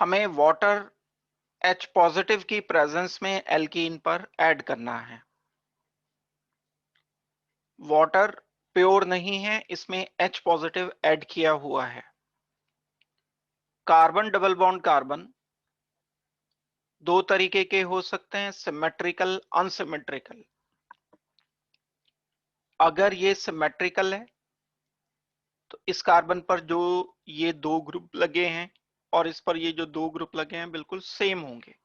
हमें water H positive की presence में एल्कीन पर ऐड करना है। वाटर प्योर नहीं है, इसमें H पॉजिटिव ऐड किया हुआ है। कार्बन डबल बॉन्ड कार्बन दो तरीके के हो सकते हैं, सिमेट्रिकल, अनसिमेट्रिकल। अगर ये सिमेट्रिकल है तो इस कार्बन पर जो ये दो ग्रुप लगे हैं और इस पर ये जो दो ग्रुप लगे हैं बिल्कुल सेम होंगे।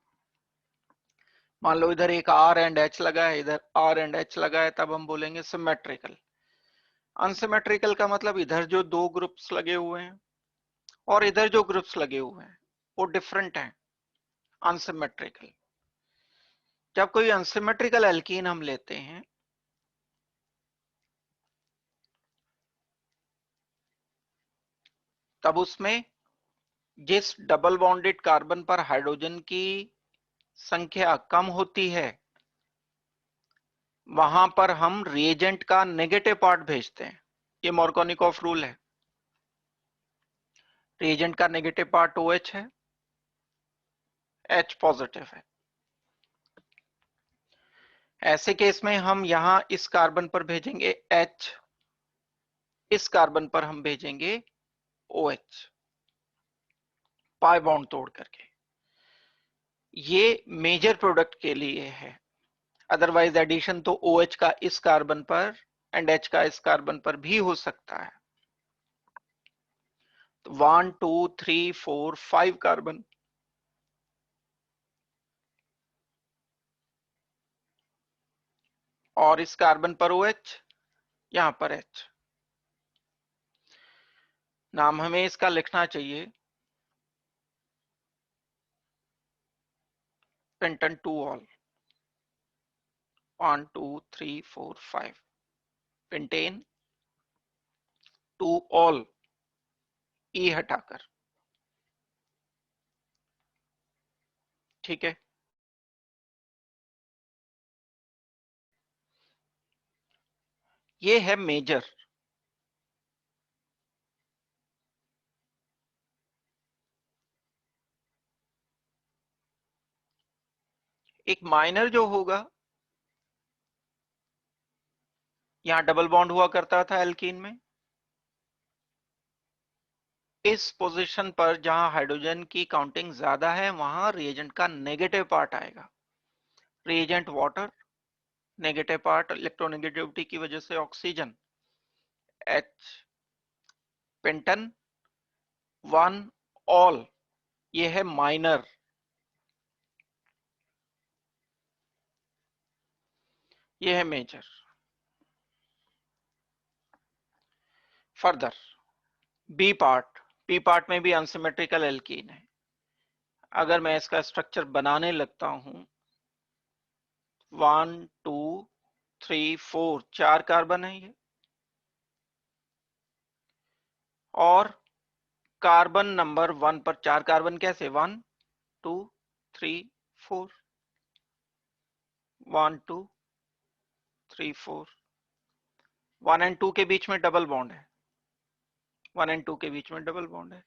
मान लो इधर एक R एंड H लगा है, इधर R एंड H लगा है, तब हम बोलेंगे सिमेट्रिकल। अनसिमेट्रिकल का मतलब इधर जो दो ग्रुप्स लगे हुए हैं और इधर जो ग्रुप्स लगे हुए हैं वो डिफरेंट हैं, अनसिमेट्रिकल। जब कोई अनसिमेट्रिकल एल्कीन हम लेते हैं तब उसमें जिस डबल बॉन्डेड कार्बन पर हाइड्रोजन की संख्या कम होती है वहां पर हम रिएजेंट का नेगेटिव पार्ट भेजते हैं। ये मार्कोनिकॉफ रूल है। रिएजेंट का नेगेटिव पार्ट OH है, H पॉजिटिव है। ऐसे केस में हम यहां इस कार्बन पर भेजेंगे H, इस कार्बन पर हम भेजेंगे OH, पाई बॉन्ड तोड़ करके। ये मेजर प्रोडक्ट के लिए है, अदरवाइज एडिशन तो OH का इस कार्बन पर एंड H का इस कार्बन पर भी हो सकता है। तो 1 2 3 4 5 कार्बन, और इस कार्बन पर OH, यहां पर H। नाम हमें इसका लिखना चाहिए पेंटन 2 ऑल। 1 2 3 4 5 पेंटेन 2 ऑल, E हटाकर। ठीक है, ये है मेजर। एक माइनर जो होगा, यहां डबल बॉन्ड हुआ करता था एल्कीन में, इस पोजीशन पर जहां हाइड्रोजन की काउंटिंग ज्यादा है वहां रिएजेंट का नेगेटिव पार्ट आएगा। Reagent water, negative part electronegativity की वजह से ऑक्सीजन, H। पेंटन 1 ऑल, ये है माइनर। ये है major. Further B part, B part में भी अनसिमेट्रिकल एल्कीन है। अगर मैं इसका स्ट्रक्चर बनाने लगता हूं, 1 2 3 4 चार कार्बन है ये, और कार्बन नंबर 1 पर चार कार्बन कैसे, 1 2 3 4, 1 2 3 4, 1 एंड 2 के बीच में डबल बॉन्ड है, 1 एंड 2 के बीच में डबल बॉन्ड है।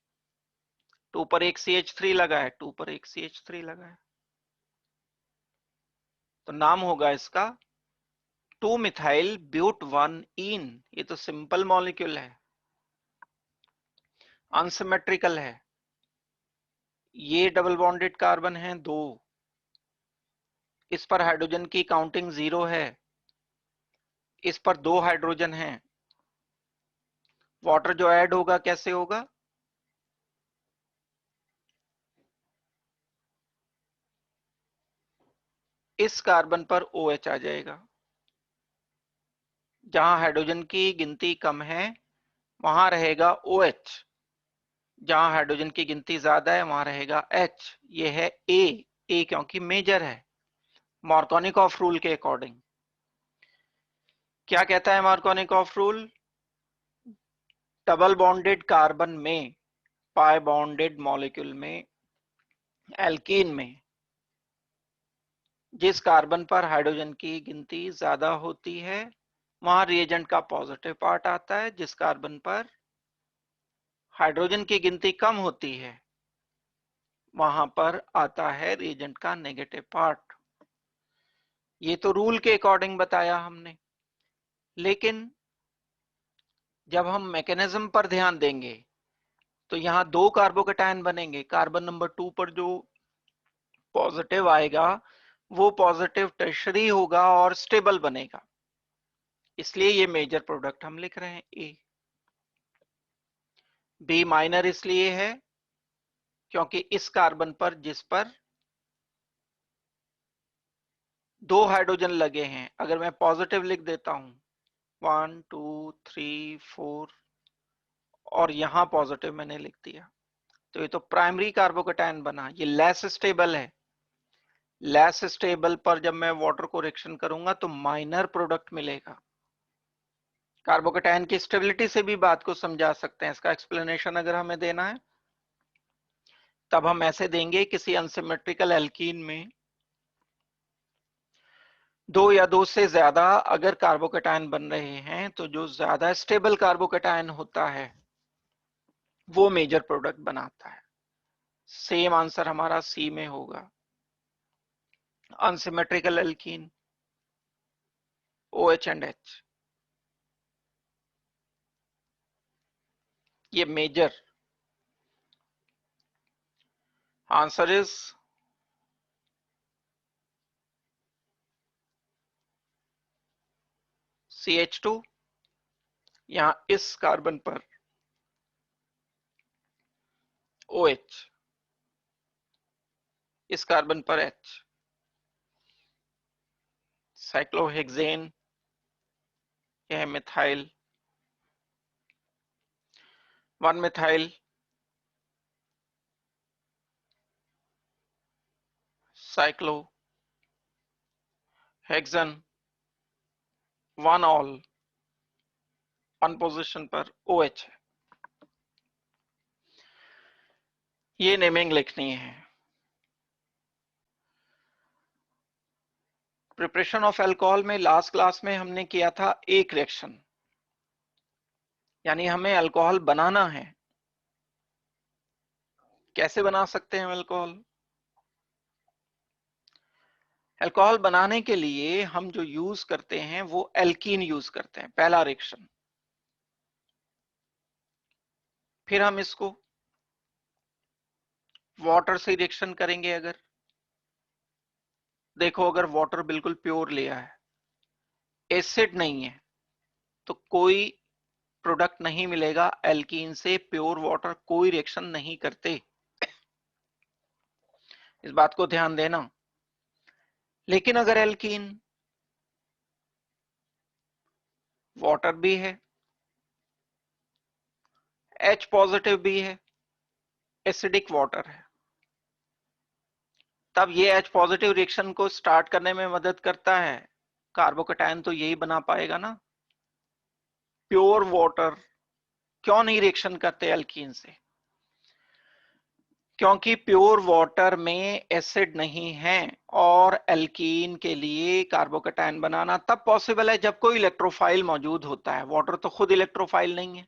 2 पर एक CH3 लगा है, 2 पर एक CH3 लगा है, तो नाम होगा इसका 2 मिथाइल ब्यूट 1 इन। ये तो सिंपल मॉलिक्यूल है, अनसिमेट्रिकल है। ये डबल बॉन्डेड कार्बन है दो, इस पर हाइड्रोजन की काउंटिंग 0 है, इस पर दो हाइड्रोजन हैं। वाटर जो ऐड होगा कैसे होगा, इस कार्बन पर OH आ जाएगा। जहां हाइड्रोजन की गिनती कम है वहां रहेगा OH, जहां हाइड्रोजन की गिनती ज्यादा है वहां रहेगा H। ये है A क्योंकि मेजर है, मार्कोनिकॉफ रूल के अकॉर्डिंग। क्या कहता है Markovnikov rule, double bonded carbon में, पाई बॉन्डेड मॉलिक्यूल में, एल्कीन में, जिस कार्बन पर हाइड्रोजन की गिनती ज्यादा होती है वहां रिएजेंट का पॉजिटिव पार्ट आता है। जिस कार्बन पर हाइड्रोजन की गिनती कम होती है वहां पर आता है रिएजेंट का नेगेटिव पार्ट। ये तो रूल के अकॉर्डिंग बताया हमने, लेकिन जब हम मैकेनिज्म पर ध्यान देंगे तो यहाँ दो कार्बोकेटायन बनेंगे। कार्बन नंबर 2 पर जो पॉजिटिव आएगा वो पॉजिटिव टर्शरी होगा और स्टेबल बनेगा, इसलिए ये मेजर प्रोडक्ट हम लिख रहे हैं ए। बी माइनर इसलिए है क्योंकि इस कार्बन पर जिस पर दो हाइड्रोजन लगे हैं, अगर मैं पॉजिटिव लिख देता हूं 1 2 3 4 और यहां पॉजिटिव मैंने लिख दिया, तो ये तो प्राइमरी कार्बोकेटायन बना, ये लेस स्टेबल है। लेस स्टेबल पर जब मैं वाटर को रिएक्शन करूंगा तो माइनर प्रोडक्ट मिलेगा। कार्बोकेटायन की स्टेबिलिटी से भी बात को समझा सकते हैं। इसका एक्सप्लेनेशन अगर हमें देना है तब हम ऐसे देंगे, किसी अनसिमेट्रिकल एल्कीन में दो या दो से ज्यादा अगर कार्बोकेटायन बन रहे हैं तो जो ज्यादा स्टेबल कार्बोकेटायन होता है वो मेजर प्रोडक्ट बनाता है। सेम आंसर हमारा सी में होगा। Unsymmetrical alkene OH and H, ये मेजर आंसर इज CH2। यहां इस कार्बन पर OH, इस कार्बन पर H। साइक्लोहेक्सेन, यह methyl 1 methyl cyclohexane 1 all, 1 position पर OH है। ये नेमिंग लिखनी है। प्रिपरेशन ऑफ अल्कोहल में लास्ट क्लास में हमने किया था एक रिएक्शन, यानी हमें अल्कोहल बनाना है। कैसे बना सकते हैं अल्कोहल? अल्कोहल बनाने के लिए हम जो यूज करते हैं वो एल्कीन यूज करते हैं, पहला रिएक्शन। फिर हम इसको वाटर से रिएक्शन करेंगे। अगर देखो, अगर वाटर बिल्कुल प्योर लिया है, एसिड नहीं है, तो कोई प्रोडक्ट नहीं मिलेगा। एल्कीन से प्योर वाटर कोई रिएक्शन नहीं करते, इस बात को ध्यान देना। लेकिन अगर एल्कीन वाटर भी है, H पॉजिटिव भी है, एसिडिक वाटर है, तब ये H पॉजिटिव रिएक्शन को स्टार्ट करने में मदद करता है। कार्बोकेटायन तो यही बना पाएगा ना। प्योर वाटर क्यों नहीं रिएक्शन करते एल्कीन से? क्योंकि प्योर वाटर में एसिड नहीं है, और एल्कीन के लिए कार्बोकेटायन बनाना तब पॉसिबल है जब कोई इलेक्ट्रोफाइल मौजूद होता है। वाटर तो खुद इलेक्ट्रोफाइल नहीं है।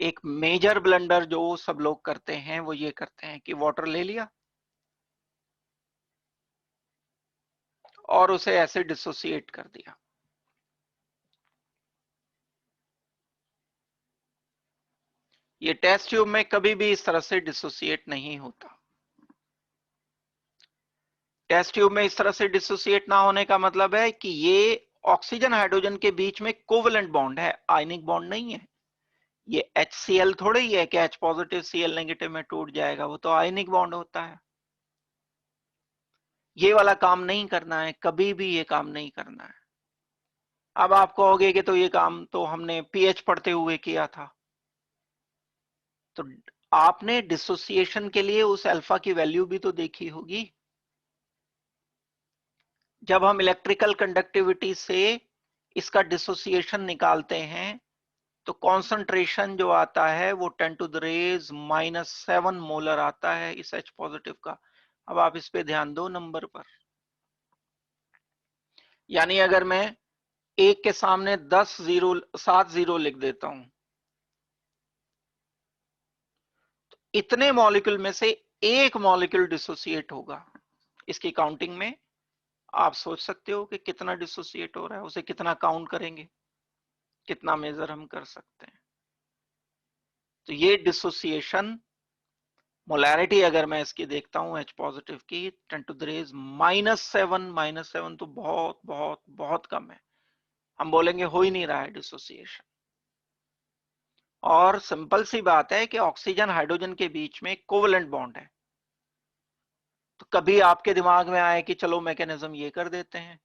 एक मेजर ब्लंडर जो सब लोग करते हैं वो ये करते हैं कि वाटर ले लिया और उसे ऐसे डिसोसिएट कर दिया। ये टेस्ट ट्यूब में कभी भी इस तरह से डिसोसिएट नहीं होता। टेस्ट ट्यूब में इस तरह से डिसोसिएट ना होने का मतलब है कि ये ऑक्सीजन हाइड्रोजन के बीच में कोवेलेंट बॉन्ड है, आयनिक बॉन्ड नहीं है। ये HCl थोड़ा ही है कि H पॉजिटिव Cl नेगेटिव में टूट जाएगा, वो तो आयनिक बॉन्ड होता है। ये वाला काम नहीं करना है, कभी भी ये काम नहीं करना है। अब आप कहोगे कि तो ये काम तो हमने पीएच पढ़ते हुए किया था, तो आपने डिसोसिएशन के लिए उस अल्फा की वैल्यू भी तो देखी होगी। जब हम इलेक्ट्रिकल कंडक्टिविटी से इसका डिसोसिएशन निकालते हैं तो कॉन्सेंट्रेशन जो आता है वो 10⁻⁻⁻⁷ मोलर आता है इस H पॉजिटिव का। अब आप इस पे ध्यान दो नंबर पर, यानी अगर मैं एक के सामने 7 जीरो लिख देता हूं, तो इतने मॉलिक्यूल में से एक मॉलिक्यूल डिसोसिएट होगा। इसकी काउंटिंग में आप सोच सकते हो कि कितना डिसोसिएट हो रहा है, उसे कितना काउंट करेंगे, कितना मेजर हम कर सकते हैं। तो ये डिसोसिएशन मोलैरिटी अगर मैं इसकी देखता हूं H पॉजिटिव की 10 टू द रेज -7 तो बहुत बहुत बहुत कम है। हम बोलेंगे हो ही नहीं रहा है डिसोसिएशन। और सिंपल सी बात है कि ऑक्सीजन हाइड्रोजन के बीच में कोवेलेंट बॉन्ड है। तो कभी आपके दिमाग में आए कि चलो मैकेनिज्म ये कर देते हैं,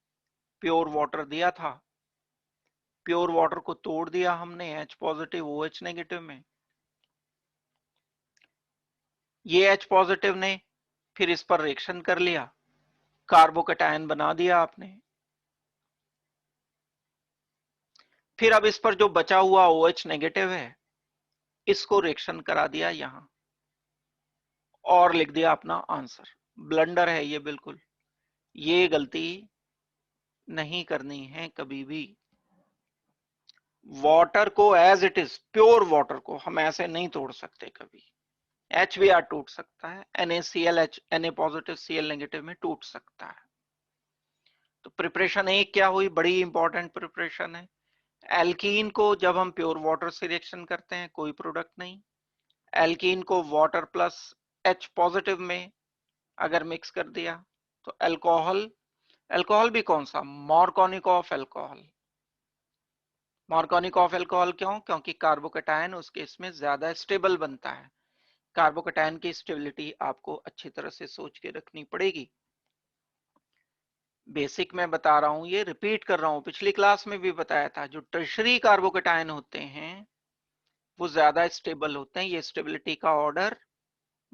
प्योर वाटर दिया था, प्योर वाटर को तोड़ दिया हमने H पॉजिटिव OH नेगेटिव में, ये H पॉजिटिव ने फिर इस पर रिएक्शन कर लिया, कार्बोकैटायन बना दिया आपने, फिर अब इस पर जो बचा हुआ OH नेगेटिव है इसको रिएक्शन करा दिया यहां और लिख दिया अपना आंसर। ब्लंडर है ये बिल्कुल, ये गलती नहीं करनी है कभी भी। वाटर को as it is, pure water को हम ऐसे नहीं तोड़ सकते कभी। HBr टूट सकता है, NaClH, Na positive Cl negative में टूट सकता है। तो प्रिपरेशन एक क्या हुई, बड़ी इंपॉर्टेंट प्रिपरेशन है। एल्कीन को जब हम प्योर वाटर से रिएक्शन करते हैं कोई प्रोडक्ट नहीं, एल्कीन को वाटर प्लस H पॉजिटिव में अगर मिक्स कर दिया तो अल्कोहल, अल्कोहल भी कौन सा, मॉर्कोनिकॉफ अल्कोहल। मॉर्कोनिकॉफ अल्कोहल क्यों, क्योंकि कार्बोकैटायन उस केस में ज्यादा स्टेबल बनता है। कार्बोकैटायन की स्टेबिलिटी आपको अच्छी तरह से सोच के रखनी पड़ेगी। बेसिक में बता रहा हूं, ये रिपीट कर रहा हूं, पिछली क्लास में भी बताया था। जो टर्शरी कार्बोकैटायन होते हैं वो ज्यादा स्टेबल होते हैं। ये स्टेबिलिटी का ऑर्डर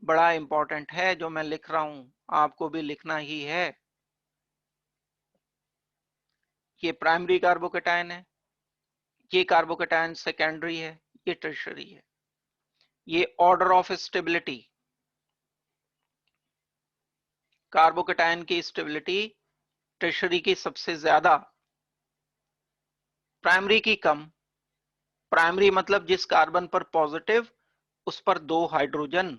बड़ा इंपॉर्टेंट है जो मैं लिख रहा हूं, आपको भी लिखना ही है। ये प्राइमरी कार्बोकैटायन है, ये कार्बोकैटायन सेकेंडरी है, ये टर्शरी है। ये ऑर्डर ऑफ स्टेबिलिटी, कार्बोकैटायन की स्टेबिलिटी टर्शरी की सबसे ज्यादा, प्राइमरी की कम। प्राइमरी मतलब जिस कार्बन पर पॉजिटिव उस पर 2 हाइड्रोजन,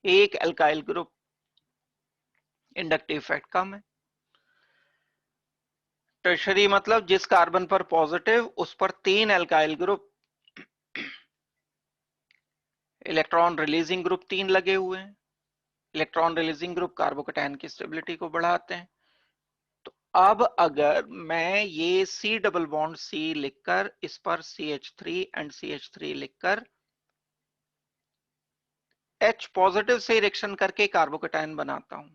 एक एल्काइल ग्रुप, इंडक्टिव इफेक्ट कम है। टर्शरी मतलब जिस कार्बन पर पॉजिटिव उस पर 3 alkyl group, electron releasing group 3 लगे हुए हैं। इलेक्ट्रॉन रिलीजिंग ग्रुप कार्बोकैटायन की स्टेबिलिटी को बढ़ाते हैं। तो अब अगर मैं ये C डबल बॉन्ड C लिखकर इस पर CH3 एंड CH3 लिखकर H पॉजिटिव से रिएक्शन करके कार्बोकैटायन बनाता हूं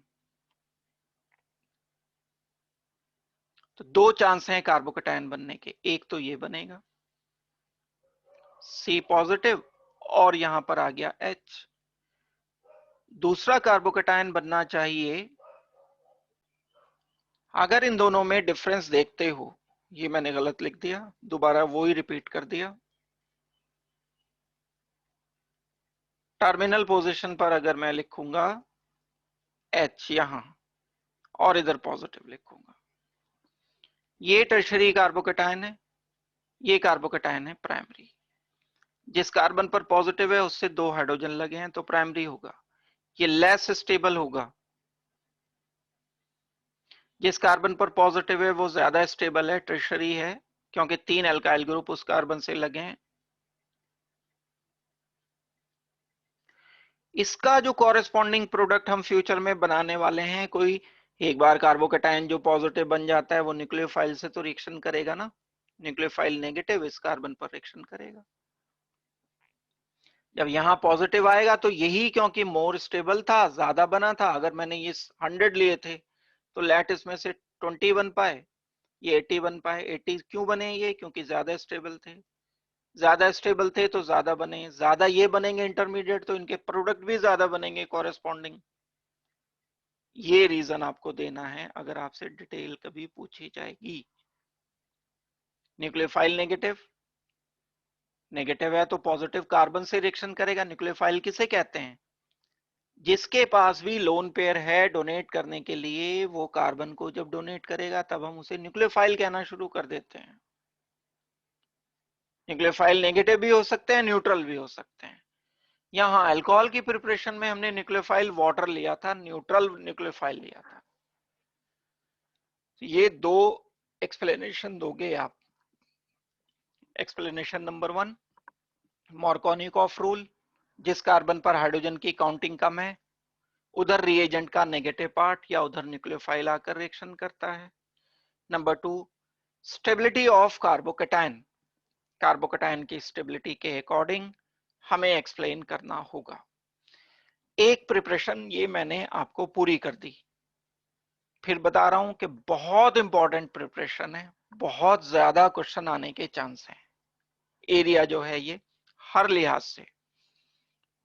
तो 2 चांस हैं कार्बोकैटायन बनने के। एक तो ये बनेगा C पॉजिटिव और यहां पर आ गया H। दूसरा कार्बोकैटायन बनना चाहिए, अगर इन दोनों में डिफरेंस देखते हो, ये मैंने गलत लिख दिया, दोबारा वो ही रिपीट कर दिया। टर्मिनल पोजीशन पर अगर मैं लिखूंगा H यहां और इधर पॉजिटिव लिखूंगा, ये टर्शरी कार्बोकैटायन है, ये कार्बोकैटायन है प्राइमरी। जिस कार्बन पर पॉजिटिव है उससे 2 हाइड्रोजन लगे हैं तो प्राइमरी होगा। ये लेस स्टेबल होगा, जिस कार्बन पर पॉजिटिव है वो ज्यादा स्टेबल है, टर्शरी है, क्योंकि 3 एल्काइल ग्रुप उस कार्बन से लगे हैं। इसका जो कॉरेस्पॉन्डिंग प्रोडक्ट हम फ्यूचर में बनाने वाले हैं, कोई एक बार कार्बोकैटायन जो पॉजिटिव बन जाता है वो न्यूक्लियोफाइल से तो रिएक्शन करेगा ना, न्यूक्लियोफाइल नेगेटिव इस कार्बन पर रिएक्शन करेगा। जब यहां पॉजिटिव आएगा तो यही, क्योंकि मोर स्टेबल था, ज्यादा बना था, अगर मैंने ये 100 लिए थे तो लेट इसमें से 20 बन पाए, ये 80 बन पाए। 80 क्यों बने ये, क्योंकि ज्यादा स्टेबल थे। ज्यादा स्टेबल थे तो ज्यादा बने, ज्यादा ये बनेंगे इंटरमीडिएट तो इनके प्रोडक्ट भी ज्यादा बनेंगे कॉरेस्पॉन्डिंग। ये रीजन आपको देना है अगर आपसे डिटेल कभी पूछी जाएगी। न्यूक्लियोफाइल नेगेटिव, नेगेटिव है तो पॉजिटिव कार्बन से रिएक्शन करेगा। न्यूक्लियोफाइल किसे कहते हैं, जिसके पास भी लोन पेयर है डोनेट करने के लिए, वो कार्बन को जब डोनेट करेगा तब हम उसे न्यूक्लियोफाइल कहना शुरू कर देते हैं। न्यूक्लियोफाइल नेगेटिव भी हो सकते हैं, न्यूट्रल भी हो सकते हैं। यहाँ अल्कोहल की प्रिपरेशन में हमने न्यूक्लियोफाइल वाटर लिया था, न्यूट्रल न्यूक्लियोफाइल लिया था। ये दो एक्सप्लेनेशन दोगे आप। एक्सप्लेनेशन नंबर 1, मार्कोनिकॉफ रूल, जिस कार्बन पर हाइड्रोजन की काउंटिंग कम है उधर रिएजेंट का नेगेटिव पार्ट या उधर न्यूक्लियोफाइल आकर रिएक्शन करता है। Number 2, stability of carbocation, carbocation की स्टेबिलिटी के अकॉर्डिंग हमें एक्सप्लेन करना होगा। एक प्रिपरेशन ये मैंने आपको पूरी कर दी, फिर बता रहा हूं कि बहुत इंपॉर्टेंट प्रिपरेशन है, बहुत ज्यादा क्वेश्चन आने के चांस हैं। एरिया जो है ये हर लिहाज से,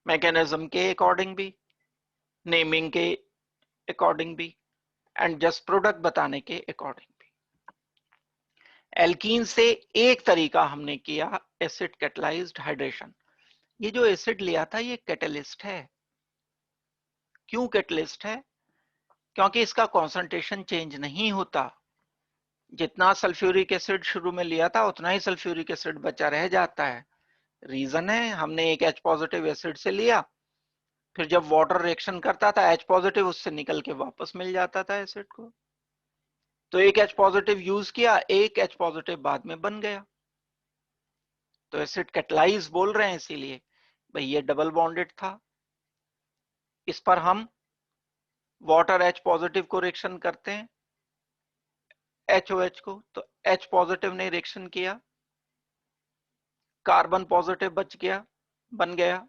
मैकेनिज्म के अकॉर्डिंग भी, नेमिंग के अकॉर्डिंग भी, एंड जस्ट प्रोडक्ट बताने के अकॉर्डिंग भी। एल्कीन से एक तरीका हमने किया एसिड कैटलाइज्ड हाइड्रेशन। ये जो एसिड लिया था ये कैटलिस्ट है। क्यों कैटलिस्ट है? क्योंकि इसका कॉन्सेंट्रेशन चेंज नहीं होता। जितना सल्फ्यूरिक एसिड शुरू में लिया था उतना ही सल्फ्यूरिक एसिड बचा रह जाता है। रीजन है हमने एक H पॉजिटिव एसिड से लिया, फिर जब वाटर रिएक्शन करता था H पॉजिटिव उससे निकल के वापस मिल जाता था एसिड को। तो एक H पॉजिटिव यूज किया, एक H पॉजिटिव बाद में बन गया, तो एसिड कैटलाइज बोल रहे हैं इसीलिए। भाई ये डबल बॉन्डेड था, इस पर हम वाटर H पॉजिटिव को रिएक्शन करते हैं HOH को, तो H पॉजिटिव ने रिएक्शन किया, कार्बन पॉजिटिव बच गया, बन गया।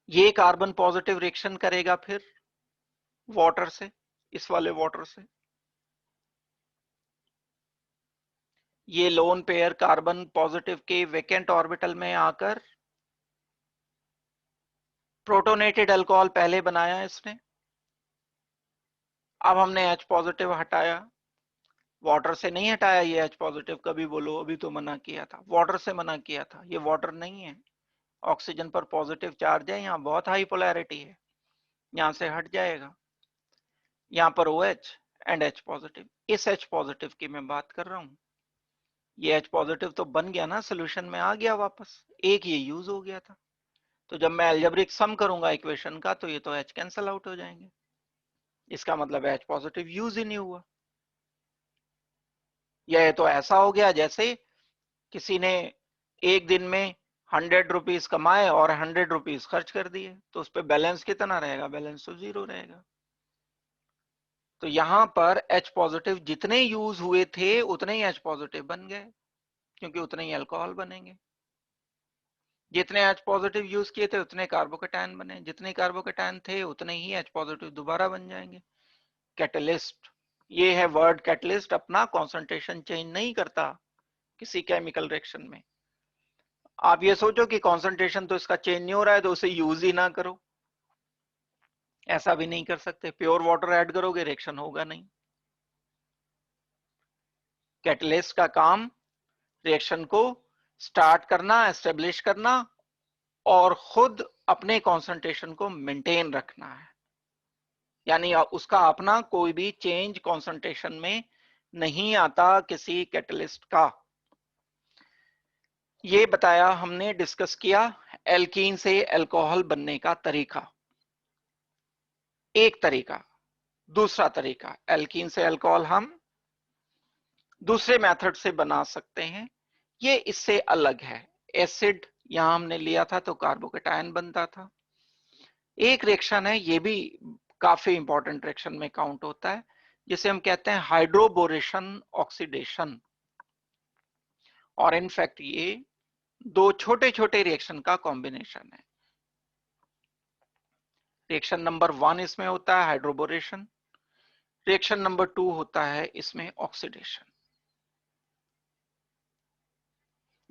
ये कार्बन पॉजिटिव रिएक्शन करेगा फिर वाटर से, इस वाले वाटर से। ये लोन पेयर कार्बन पॉजिटिव के वेकेंट ऑर्बिटल में आकर प्रोटोनेटेड अल्कोहल पहले बनाया इसने। अब हमने H पॉजिटिव हटाया, वाटर से नहीं हटाया ये H पॉजिटिव, कभी बोलो अभी तो मना किया था, वाटर से मना किया था, ये वाटर नहीं है। ऑक्सीजन पर पॉजिटिव चार्ज है, यहाँ बहुत हाई पोलैरिटी है, यहाँ से हट जाएगा। यहाँ पर OH एंड H पॉजिटिव, इस H पॉजिटिव की मैं बात कर रहा हूँ। ये H पॉजिटिव तो बन गया ना, सोल्यूशन में आ गया वापस, एक ये यूज हो गया था। तो जब मैं अलजेब्रिक सम करूंगा इक्वेशन का तो ये तो H कैंसल आउट हो जाएंगे, इसका मतलब H पॉजिटिव यूज ही नहीं हुआ। यह तो ऐसा हो गया जैसे किसी ने एक दिन में 100 रुपीज कमाए और 100 रुपीज खर्च कर दिए, तो उस पर बैलेंस कितना रहेगा? बैलेंस तो 0 रहेगा। तो यहां पर H पॉजिटिव जितने यूज हुए थे उतने ही H पॉजिटिव बन गए, क्योंकि उतने ही अल्कोहल बनेंगे। जितने H पॉजिटिव यूज किए थे उतने कार्बोकैटायन बने, जितने कार्बोकैटायन थे उतने ही H पॉजिटिव दोबारा बन जाएंगे। कैटलिस्ट, ये है वर्ड कैटलिस्ट, अपना कॉन्सेंट्रेशन चेंज नहीं करता किसी केमिकल रिएक्शन में। आप ये सोचो कि कॉन्सेंट्रेशन तो इसका चेंज नहीं हो रहा है तो उसे यूज ही ना करो, ऐसा भी नहीं कर सकते। प्योर वाटर ऐड करोगे रिएक्शन होगा नहीं। कैटलिस्ट का काम रिएक्शन को स्टार्ट करना, एस्टेब्लिश करना और खुद अपने कॉन्सेंट्रेशन को मेंटेन रखना है। यानी उसका अपना कोई भी चेंज कॉन्सेंट्रेशन में नहीं आता किसी कैटलिस्ट का। ये बताया हमने, डिस्कस किया एल्कीन से अल्कोहल बनने का तरीका, एक तरीका। दूसरा तरीका, एल्कीन से अल्कोहल हम दूसरे मेथड से बना सकते हैं, ये इससे अलग है। एसिड यहां हमने लिया था तो कार्बोकैटायन बनता था। एक रिएक्शन है, ये भी काफी इंपॉर्टेंट रिएक्शन में काउंट होता है, जिसे हम कहते हैं हाइड्रोबोरेशन ऑक्सीडेशन। और इनफैक्ट ये दो छोटे छोटे रिएक्शन का कॉम्बिनेशन है। रिएक्शन नंबर 1 इसमें होता है हाइड्रोबोरेशन, रिएक्शन नंबर 2 होता है इसमें ऑक्सीडेशन।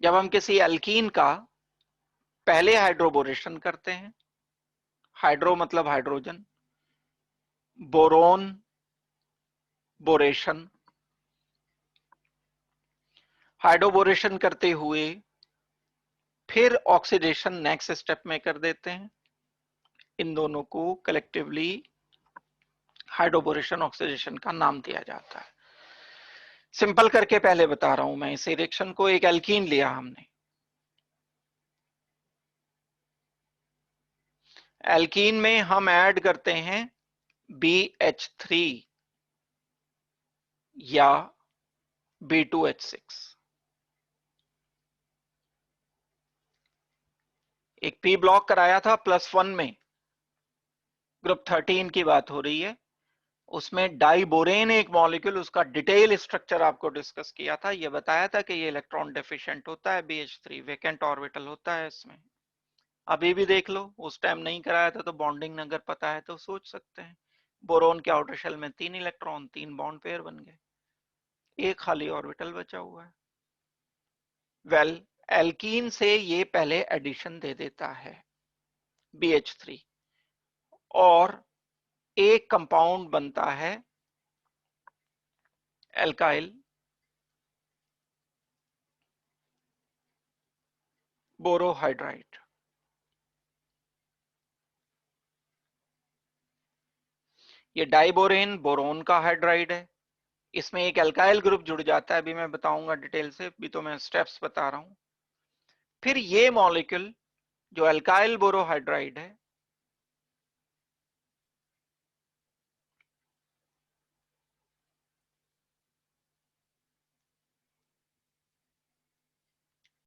जब हम किसी अल्कीन का पहले हाइड्रोबोरेशन करते हैं, हाइड्रो मतलब हाइड्रोजन, बोरोन बोरेशन, हाइड्रोबोरेशन करते हुए फिर ऑक्सीडेशन नेक्स्ट स्टेप में कर देते हैं। इन दोनों को कलेक्टिवली हाइड्रोबोरेशन ऑक्सीडेशन का नाम दिया जाता है। सिंपल करके पहले बता रहा हूं मैं इस रिएक्शन को। एक एल्कीन लिया हमने, एल्कीन में हम ऐड करते हैं BH3 या B2H6। एक P ब्लॉक कराया था +1 में, ग्रुप 13 की बात हो रही है, उसमें डाइबोरेन एक मॉलिक्यूल, उसका डिटेल स्ट्रक्चर आपको डिस्कस किया था। ये बताया था कि ये इलेक्ट्रॉन डेफिशिएंट होता है, BH3 वेकेंट ऑर्बिटल होता है इसमें। अभी भी देख लो, उस टाइम नहीं कराया था तो बॉन्डिंग अगर पता है तो सोच सकते हैं। बोरोन के आउटर शेल में 3 इलेक्ट्रॉन, 3 बॉन्ड पेयर बन गए, एक खाली ऑर्बिटल बचा हुआ है। वेल, एल्कीन से ये पहले एडिशन दे देता है BH3, और एक कंपाउंड बनता है एल्काइल बोरोहाइड्राइड। ये डाइबोरेन बोरोन का हाइड्राइड है, इसमें एक एल्काइल ग्रुप जुड़ जाता है, अभी मैं बताऊंगा डिटेल से, अभी तो मैं स्टेप्स बता रहा हूं। फिर ये मॉलिक्यूल जो एल्काइल बोरोहाइड्राइड है,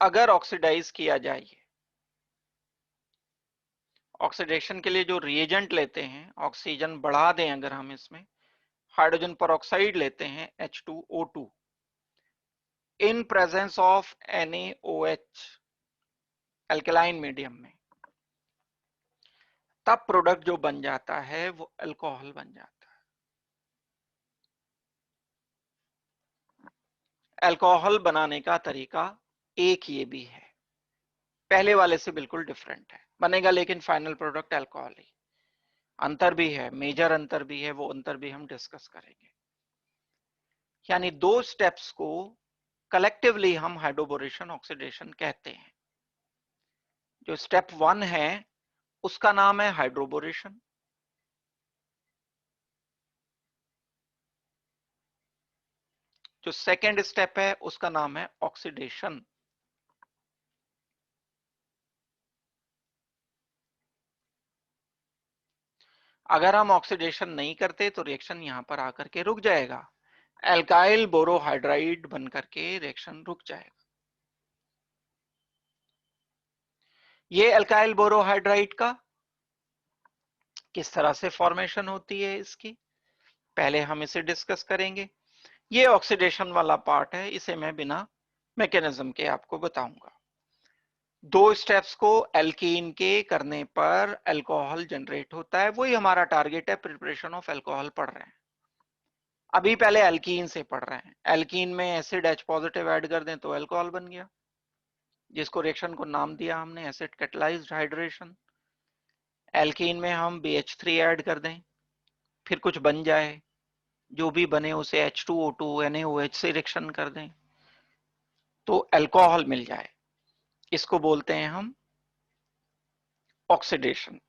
अगर ऑक्सीडाइज किया जाए, ऑक्सीडेशन के लिए जो रिएजेंट लेते हैं, ऑक्सीजन बढ़ा दें अगर हम इसमें, हाइड्रोजन परऑक्साइड लेते हैं H2O2 in presence of NaOH alkaline medium में, तब प्रोडक्ट जो बन जाता है वो अल्कोहल बन जाता है। अल्कोहल बनाने का तरीका एक ये भी है, पहले वाले से बिल्कुल डिफरेंट है, बनेगा लेकिन फाइनल प्रोडक्ट अल्कोहल ही। अंतर भी है, मेजर अंतर भी है, वो अंतर भी हम डिस्कस करेंगे। यानी दो स्टेप्स को कलेक्टिवली हम हाइड्रोबोरेशन ऑक्सीडेशन कहते हैं। जो स्टेप 1 है उसका नाम है हाइड्रोबोरेशन, जो सेकेंड स्टेप है उसका नाम है ऑक्सीडेशन। अगर हम ऑक्सीडेशन नहीं करते तो रिएक्शन यहां पर आकर के रुक जाएगा, एल्काइल बोरोहाइड्राइड बनकर के रिएक्शन रुक जाएगा। ये एल्काइल बोरोहाइड्राइड का किस तरह से फॉर्मेशन होती है इसकी, पहले हम इसे डिस्कस करेंगे। ये ऑक्सीडेशन वाला पार्ट है, इसे मैं बिना मैकेनिज्म के आपको बताऊंगा। दो स्टेप्स को एल्कीन के करने पर अल्कोहल जनरेट होता है, वही हमारा टारगेट है, प्रिपरेशन ऑफ अल्कोहल पढ़ रहे हैं। अभी पहले एल्कीन से पढ़ रहे हैं। एल्कीन में एसिड H पॉजिटिव ऐड कर दें तो अल्कोहल बन गया, जिसको रिएक्शन को नाम दिया हमने एसिड कैटलाइज्ड हाइड्रेशन। एल्कीन में हम BH3 ऐड कर दें, फिर कुछ बन जाए, जो भी बने उसे H2O2 NaOH से रिएक्शन कर दें तो अल्कोहल मिल जाए, इसको बोलते हैं हम ऑक्सीडेशन।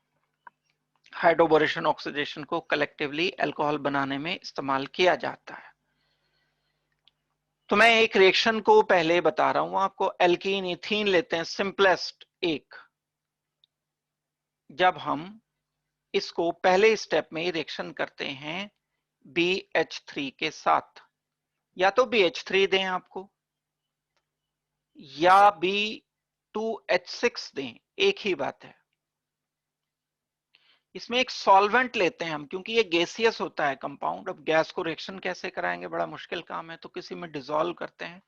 हाइड्रोबोरेशन ऑक्सीडेशन को कलेक्टिवली अल्कोहल बनाने में इस्तेमाल किया जाता है। तो मैं एक रिएक्शन को पहले बता रहा हूं आपको। एल्कीन इथीन लेते हैं, सिंपलेस्ट एक। जब हम इसको पहले स्टेप में रिएक्शन करते हैं BH3 के साथ, या तो BH3 दें आपको या B2H6 दें, एक ही बात है। इसमें एक सॉल्वेंट लेते हैं हम, क्योंकि ये गैसियस होता है कंपाउंड। अब गैस को रिएक्शन कैसे कराएंगे, बड़ा मुश्किल काम है, तो किसी में डिसॉल्व करते हैं।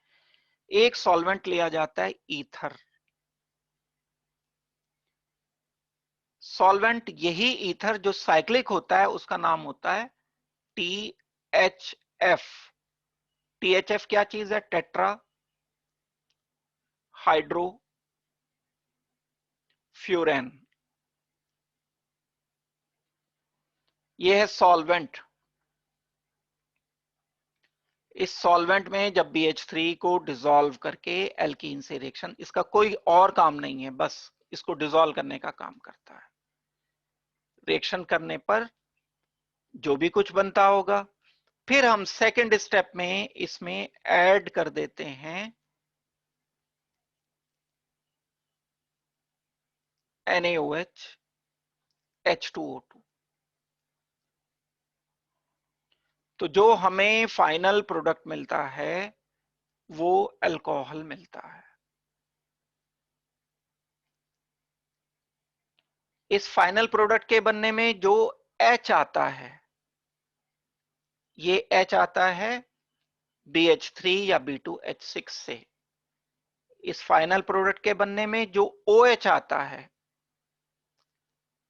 एक सॉल्वेंट लिया जाता है ईथर। सॉल्वेंट यही ईथर जो साइक्लिक होता है उसका नाम होता है THF। THF क्या चीज है, टेट्रा हाइड्रो फ्यूरेन। ये है सॉल्वेंट। इस सॉल्वेंट में जब BH3 को डिसॉल्व करके एल्कीन से रिएक्शन, इसका कोई और काम नहीं है, बस इसको डिसॉल्व करने का काम करता है। रिएक्शन करने पर जो भी कुछ बनता होगा, फिर हम सेकंड स्टेप में इसमें ऐड कर देते हैं NaOH H2O2। तो जो हमें फाइनल प्रोडक्ट मिलता है वो अल्कोहल मिलता है। इस फाइनल प्रोडक्ट के बनने में जो H आता है, ये H आता है BH3 या B2H6 से। इस फाइनल प्रोडक्ट के बनने में जो OH आता है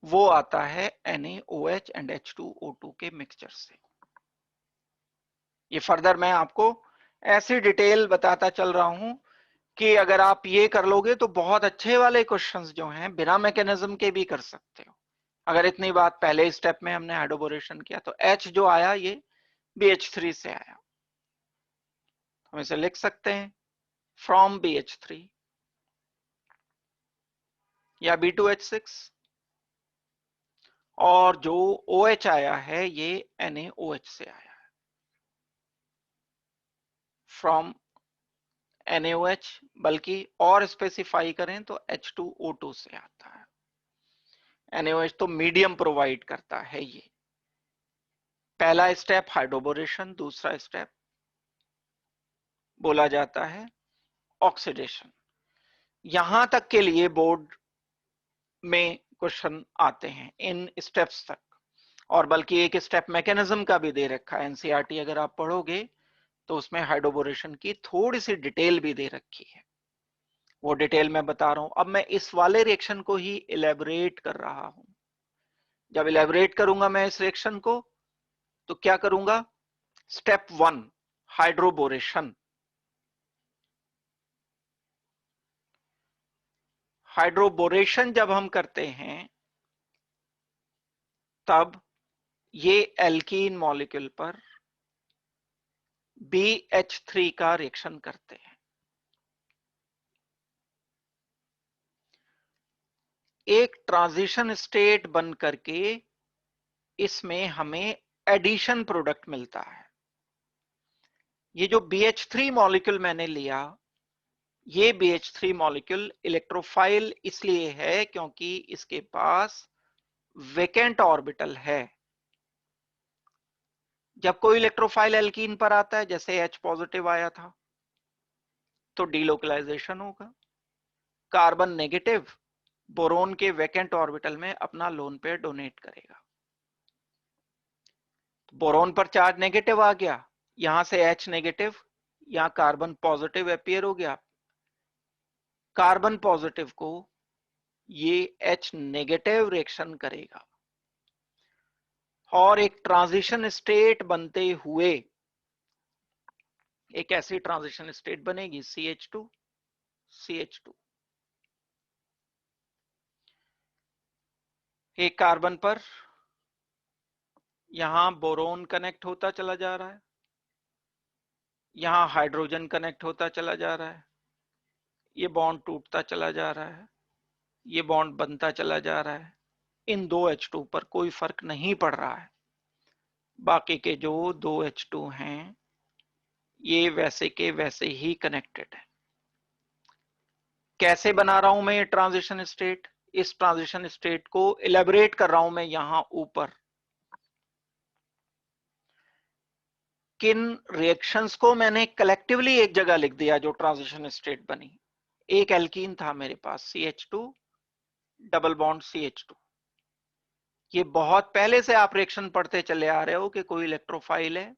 वो आता है NaOH एंड H2O2 के मिक्सचर से। ये फर्दर मैं आपको ऐसी डिटेल बताता चल रहा हूं कि अगर आप ये कर लोगे तो बहुत अच्छे वाले क्वेश्चंस जो हैं बिना मैकेनिज्म के भी कर सकते हो। अगर इतनी बात पहले स्टेप में हमने हाइड्रोबोरेशन किया तो H जो आया ये BH3 से आया, हम इसे लिख सकते हैं फ्रॉम BH3 या B2H6, और जो OH आया है ये NaOH से आया है, फ्रॉम NaOH, बल्कि और स्पेसिफाई करें तो H2O2 से आता है। NaOH तो मीडियम प्रोवाइड करता है। ये पहला स्टेप हाइड्रोबोरेशन, दूसरा स्टेप बोला जाता है ऑक्सीडेशन। यहां तक के लिए बोर्ड में क्वेश्चन आते हैं इन स्टेप्स तक, और बल्कि एक स्टेप मैकेनिज्म का भी दे रखा है। एनसीईआरटी अगर आप पढ़ोगे तो उसमें हाइड्रोबोरेशन की थोड़ी सी डिटेल भी दे रखी है, वो डिटेल मैं बता रहा हूं। अब मैं इस वाले रिएक्शन को ही इलेबोरेट कर रहा हूं। जब इलेबोरेट करूंगा मैं इस रिएक्शन को तो क्या करूंगा, स्टेप 1 हाइड्रोबोरेशन। हाइड्रोबोरेशन जब हम करते हैं तब ये एल्कीन मॉलिक्यूल पर BH3 का रिएक्शन करते हैं। एक ट्रांजिशन स्टेट बन करके इसमें हमें एडिशन प्रोडक्ट मिलता है। ये जो BH3 मॉलिक्यूल मैंने लिया, ये BH3 मॉलिक्यूल इलेक्ट्रोफाइल इसलिए है क्योंकि इसके पास वेकेंट ऑर्बिटल है। जब कोई इलेक्ट्रोफाइल एल्कीन पर आता है, जैसे H पॉजिटिव आया था, तो डीलोकलाइजेशन होगा। कार्बन नेगेटिव बोरोन के वेकेंट ऑर्बिटल में अपना लोन पेयर डोनेट करेगा। बोरोन पर चार्ज नेगेटिव आ गया, यहां से H नेगेटिव, यहां कार्बन पॉजिटिव अपीयर हो गया। कार्बन पॉजिटिव को ये H नेगेटिव रिएक्शन करेगा और एक ट्रांजिशन स्टेट बनते हुए एक ऐसी ट्रांजिशन स्टेट बनेगी CH2 CH2। एक कार्बन पर यहां बोरोन कनेक्ट होता चला जा रहा है, यहां हाइड्रोजन कनेक्ट होता चला जा रहा है, ये बॉन्ड टूटता चला जा रहा है, ये बॉन्ड बनता चला जा रहा है। इन दो H2 पर कोई फर्क नहीं पड़ रहा है। बाकी के जो दो H2 हैं ये वैसे के वैसे ही कनेक्टेड है। कैसे बना रहा हूं मैं ये ट्रांजिशन स्टेट, इस ट्रांजिशन स्टेट को इलेबोरेट कर रहा हूं मैं यहां ऊपर। किन रिएक्शंस को मैंने कलेक्टिवली एक जगह लिख दिया जो ट्रांजिशन स्टेट बनी। एक एल्कीन था मेरे पास CH2 डबल बॉन्ड CH2। ये बहुत पहले से आप रिएक्शन पढ़ते चले आ रहे हो कि कोई इलेक्ट्रोफाइल है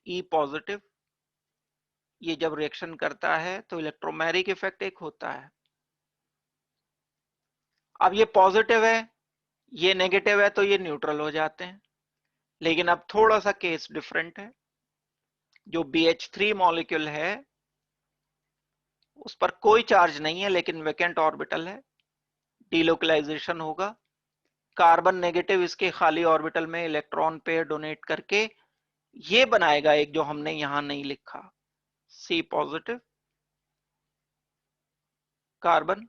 E पॉजिटिव, ये जब रिएक्शन करता है तो इलेक्ट्रोमैरिक इफेक्ट एक होता है। अब ये पॉजिटिव है, ये नेगेटिव है, तो ये न्यूट्रल हो जाते हैं। लेकिन अब थोड़ा सा केस डिफरेंट है। जो BH3 मॉलिक्यूल है उस पर कोई चार्ज नहीं है लेकिन वेकेंट ऑर्बिटल है, डीलोकलाइजेशन होगा। कार्बन नेगेटिव इसके खाली ऑर्बिटल में इलेक्ट्रॉन पेयर डोनेट करके ये बनाएगा एक जो हमने यहां नहीं लिखा, C positive, carbon,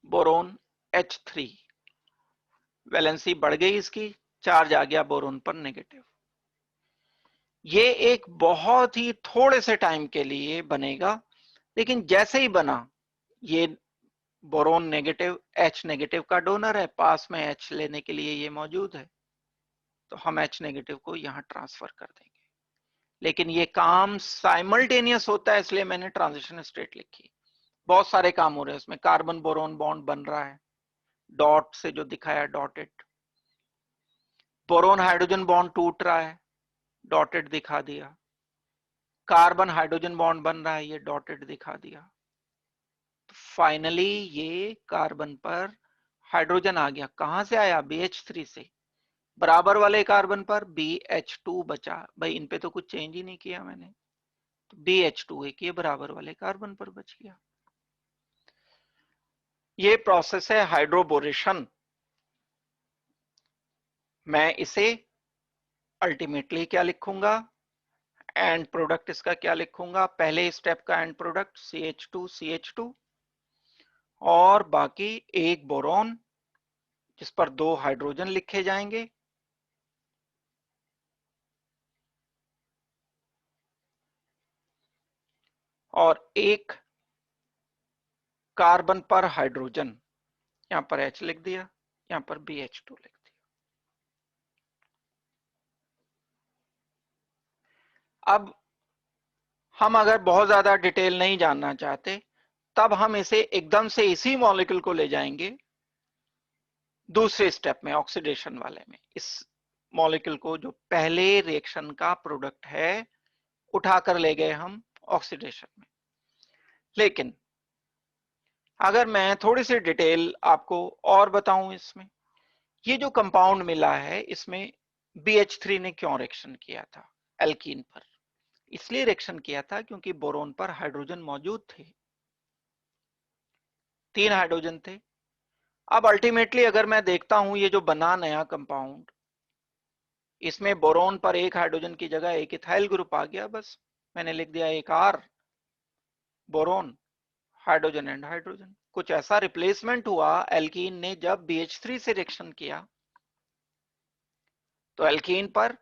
boron H3, valency बढ़ गई इसकी, चार्ज आ गया बोरोन पर नेगेटिव। ये एक बहुत ही थोड़े से टाइम के लिए बनेगा, लेकिन जैसे ही बना ये बोरोन नेगेटिव, H नेगेटिव का डोनर है, पास में H लेने के लिए ये मौजूद है, तो हम H नेगेटिव को यहां ट्रांसफर कर देंगे। लेकिन ये काम साइमल्टेनियस होता है, इसलिए मैंने ट्रांजिशन स्टेट लिखी। बहुत सारे काम हो रहे हैं उसमें, कार्बन बोरोन बॉन्ड बन रहा है, डॉट से जो दिखाया डॉटेड, बोरोन हाइड्रोजन बॉन्ड टूट रहा है, डॉटेड दिखा दिया, कार्बन हाइड्रोजन बॉन्ड बन रहा है, ये डॉटेड दिखा दिया। तो फाइनली ये कार्बन पर हाइड्रोजन आ गया, कहां से आया? BH3 से। बराबर वाले कार्बन पर BH2 बचा, भाई इन पे तो कुछ चेंज ही नहीं किया मैंने, तो BH2 एक ये बराबर वाले कार्बन पर बच गया। ये प्रोसेस है हाइड्रोबोरेशन। मैं इसे अल्टीमेटली क्या लिखूंगा, एंड प्रोडक्ट इसका क्या लिखूंगा, पहले स्टेप का एंड प्रोडक्ट CH2 और बाकी एक बोरॉन जिस पर 2 हाइड्रोजन लिखे जाएंगे, और एक कार्बन पर हाइड्रोजन, यहां पर H लिख दिया, यहां पर BH2 लिख दिया। अब हम अगर बहुत ज्यादा डिटेल नहीं जानना चाहते, तब हम इसे एकदम से इसी मॉलिक्यूल को ले जाएंगे दूसरे स्टेप में, ऑक्सीडेशन वाले में। इस मॉलिक्यूल को जो पहले रिएक्शन का प्रोडक्ट है उठाकर ले गए हम ऑक्सीडेशन में। लेकिन अगर मैं थोड़ी सी डिटेल आपको और बताऊं, इसमें ये जो कंपाउंड मिला है, इसमें BH3 ने क्यों रिएक्शन किया था एल्कीन पर? इसलिए रिएक्शन किया था क्योंकि बोरोन पर हाइड्रोजन मौजूद थे, 3 हाइड्रोजन थे। अब अल्टीमेटली अगर मैं देखता हूं ये जो बना नया कंपाउंड, इसमें बोरोन पर एक हाइड्रोजन की जगह एक इथाइल ग्रुप आ गया, बस मैंने लिख दिया एक R, boron, hydrogen and hydrogen. कुछ ऐसा रिप्लेसमेंट हुआ एल्कीन ने जब BH3 से रिएक्शन किया, तो एल्कीन पर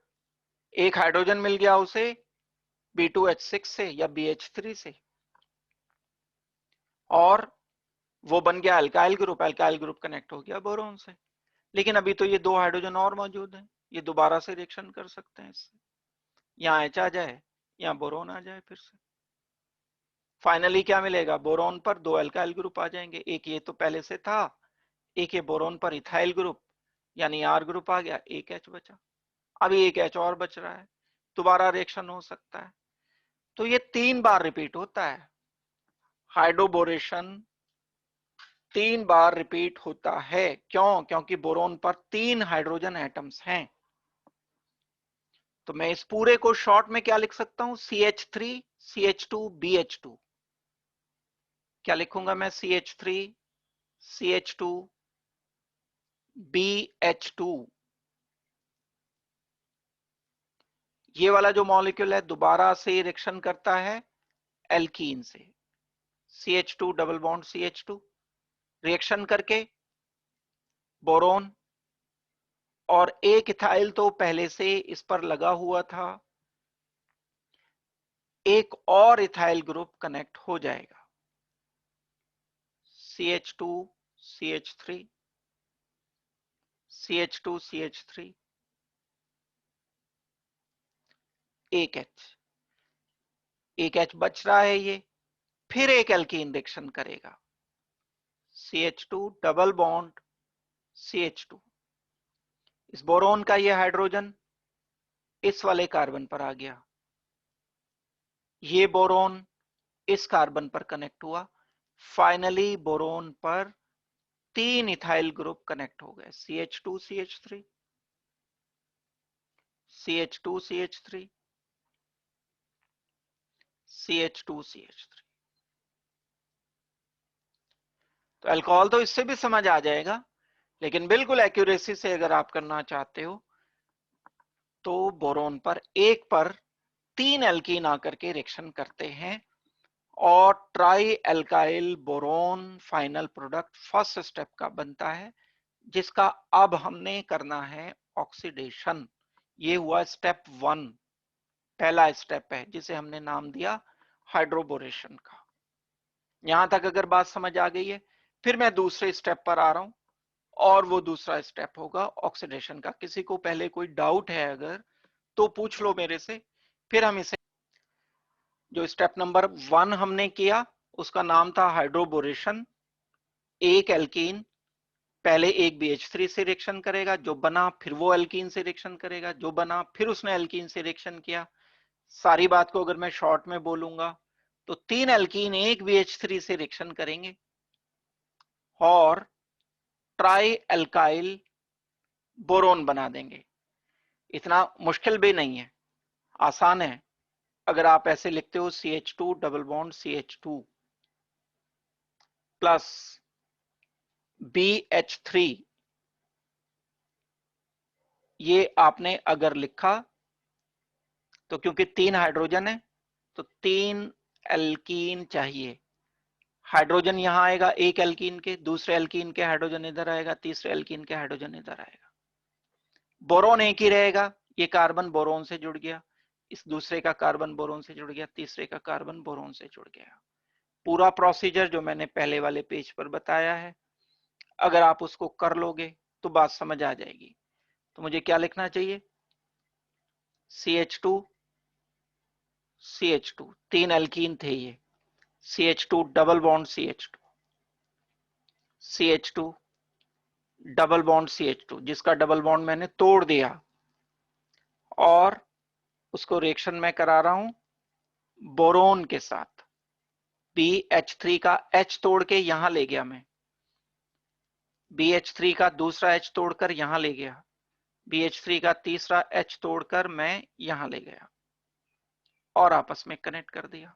एक हाइड्रोजन मिल गया उसे B2H6 से या BH3 से, और वो बन गया alkyl group, alkyl group connect हो गया बोरोन से। लेकिन अभी तो ये 2 हाइड्रोजन और मौजूद हैं, ये दोबारा से रिएक्शन कर सकते हैं इससे, यहाँ H आ जाए, यहाँ बोरोन आ जाए फिर से। फाइनली क्या मिलेगा, बोरोन पर 2 अल्काइल ग्रुप आ जाएंगे, एक ये तो पहले से था, एक ये बोरोन पर इथाइल ग्रुप यानी R ग्रुप आ गया, एक H बचा, अभी एक H और बच रहा है, दोबारा रिएक्शन हो सकता है। तो ये 3 बार रिपीट होता है, हाइड्रोबोरेशन 3 बार रिपीट होता है। क्यों? क्योंकि बोरोन पर 3 हाइड्रोजन एटम्स हैं। तो मैं इस पूरे को शॉर्ट में क्या लिख सकता हूं, CH3 CH2 BH2। क्या लिखूंगा मैं, CH3 CH2 BH2। ये वाला जो मॉलिक्यूल है दोबारा से रिएक्शन करता है एल्कीन से, CH2 double bond CH2 reaction करके बोरोन, और एक इथाइल तो पहले से इस पर लगा हुआ था, एक और इथाइल ग्रुप कनेक्ट हो जाएगा, CH2 CH3 CH2 CH3 एक H बच रहा है, ये फिर एक एल्कीन रिएक्शन करेगा, CH2 डबल बॉन्ड CH2, इस बोरोन का ये हाइड्रोजन इस वाले कार्बन पर आ गया, ये बोरोन इस कार्बन पर कनेक्ट हुआ, फाइनली बोरोन पर 3 इथाइल ग्रुप कनेक्ट हो गए, CH2 CH3 CH2 CH3 CH2 CH3। तो अल्कोहल तो इससे भी समझ आ जाएगा, लेकिन बिल्कुल एक्यूरेसी से अगर आप करना चाहते हो तो बोरोन पर एक पर 3 एल्कीन आकर के रिएक्शन करते हैं, और try alkyl boron final product first step का बनता है, जिसका अब हमने करना है ऑक्सीडेशन। ये हुआ स्टेप 1, पहला स्टेप है जिसे हमने नाम दिया हाइड्रोबोरेशन का। यहां तक अगर बात समझ आ गई है, फिर मैं दूसरे स्टेप पर आ रहा हूं और वो दूसरा स्टेप होगा ऑक्सीडेशन का। किसी को पहले कोई डाउट है अगर तो पूछ लो मेरे से, फिर हम इसे। जो स्टेप नंबर 1 हमने किया उसका नाम था हाइड्रोबोरेशन। एक एल्कीन पहले एक BH3 से रिएक्शन करेगा, जो बना, फिर वो एल्कीन से रिएक्शन करेगा, जो बना, फिर उसने एल्कीन से रिएक्शन किया। सारी बात को अगर मैं शॉर्ट में बोलूंगा तो 3 एल्कीन एक BH3 से रिएक्शन करेंगे और ट्राई एल्काइल बोरोन बना देंगे। इतना मुश्किल भी नहीं है, आसान है। अगर आप ऐसे लिखते हो CH2 double bond CH2 plus BH3, ये आपने अगर लिखा तो क्योंकि 3 हाइड्रोजन है तो 3 एल्कीन चाहिए। हाइड्रोजन यहां आएगा एक एल्कीन के, दूसरे एल्कीन के हाइड्रोजन इधर आएगा, तीसरे एल्कीन के हाइड्रोजन इधर आएगा। बोरोन एक ही रहेगा, ये कार्बन बोरोन से जुड़ गया, इस दूसरे का कार्बन बोरोन से जुड़ गया, तीसरे का कार्बन बोरोन से जुड़ गया। पूरा प्रोसीजर जो मैंने पहले वाले पेज पर बताया है, अगर आप उसको कर लोगे तो बात समझ आ जाएगी। तो मुझे क्या लिखना चाहिए, CH2 CH2, 3 एल्कीन थे ये, CH2 double bond CH2, CH2 double bond CH2, जिसका डबल बॉन्ड मैंने तोड़ दिया और उसको रिएक्शन में करा रहा हूं बोरोन के साथ। BH3 का H तोड़ के यहां ले गया मैं, BH3 का दूसरा H तोड़कर यहां ले गया, BH3 का तीसरा H तोड़कर मैं यहां ले गया और आपस में कनेक्ट कर दिया।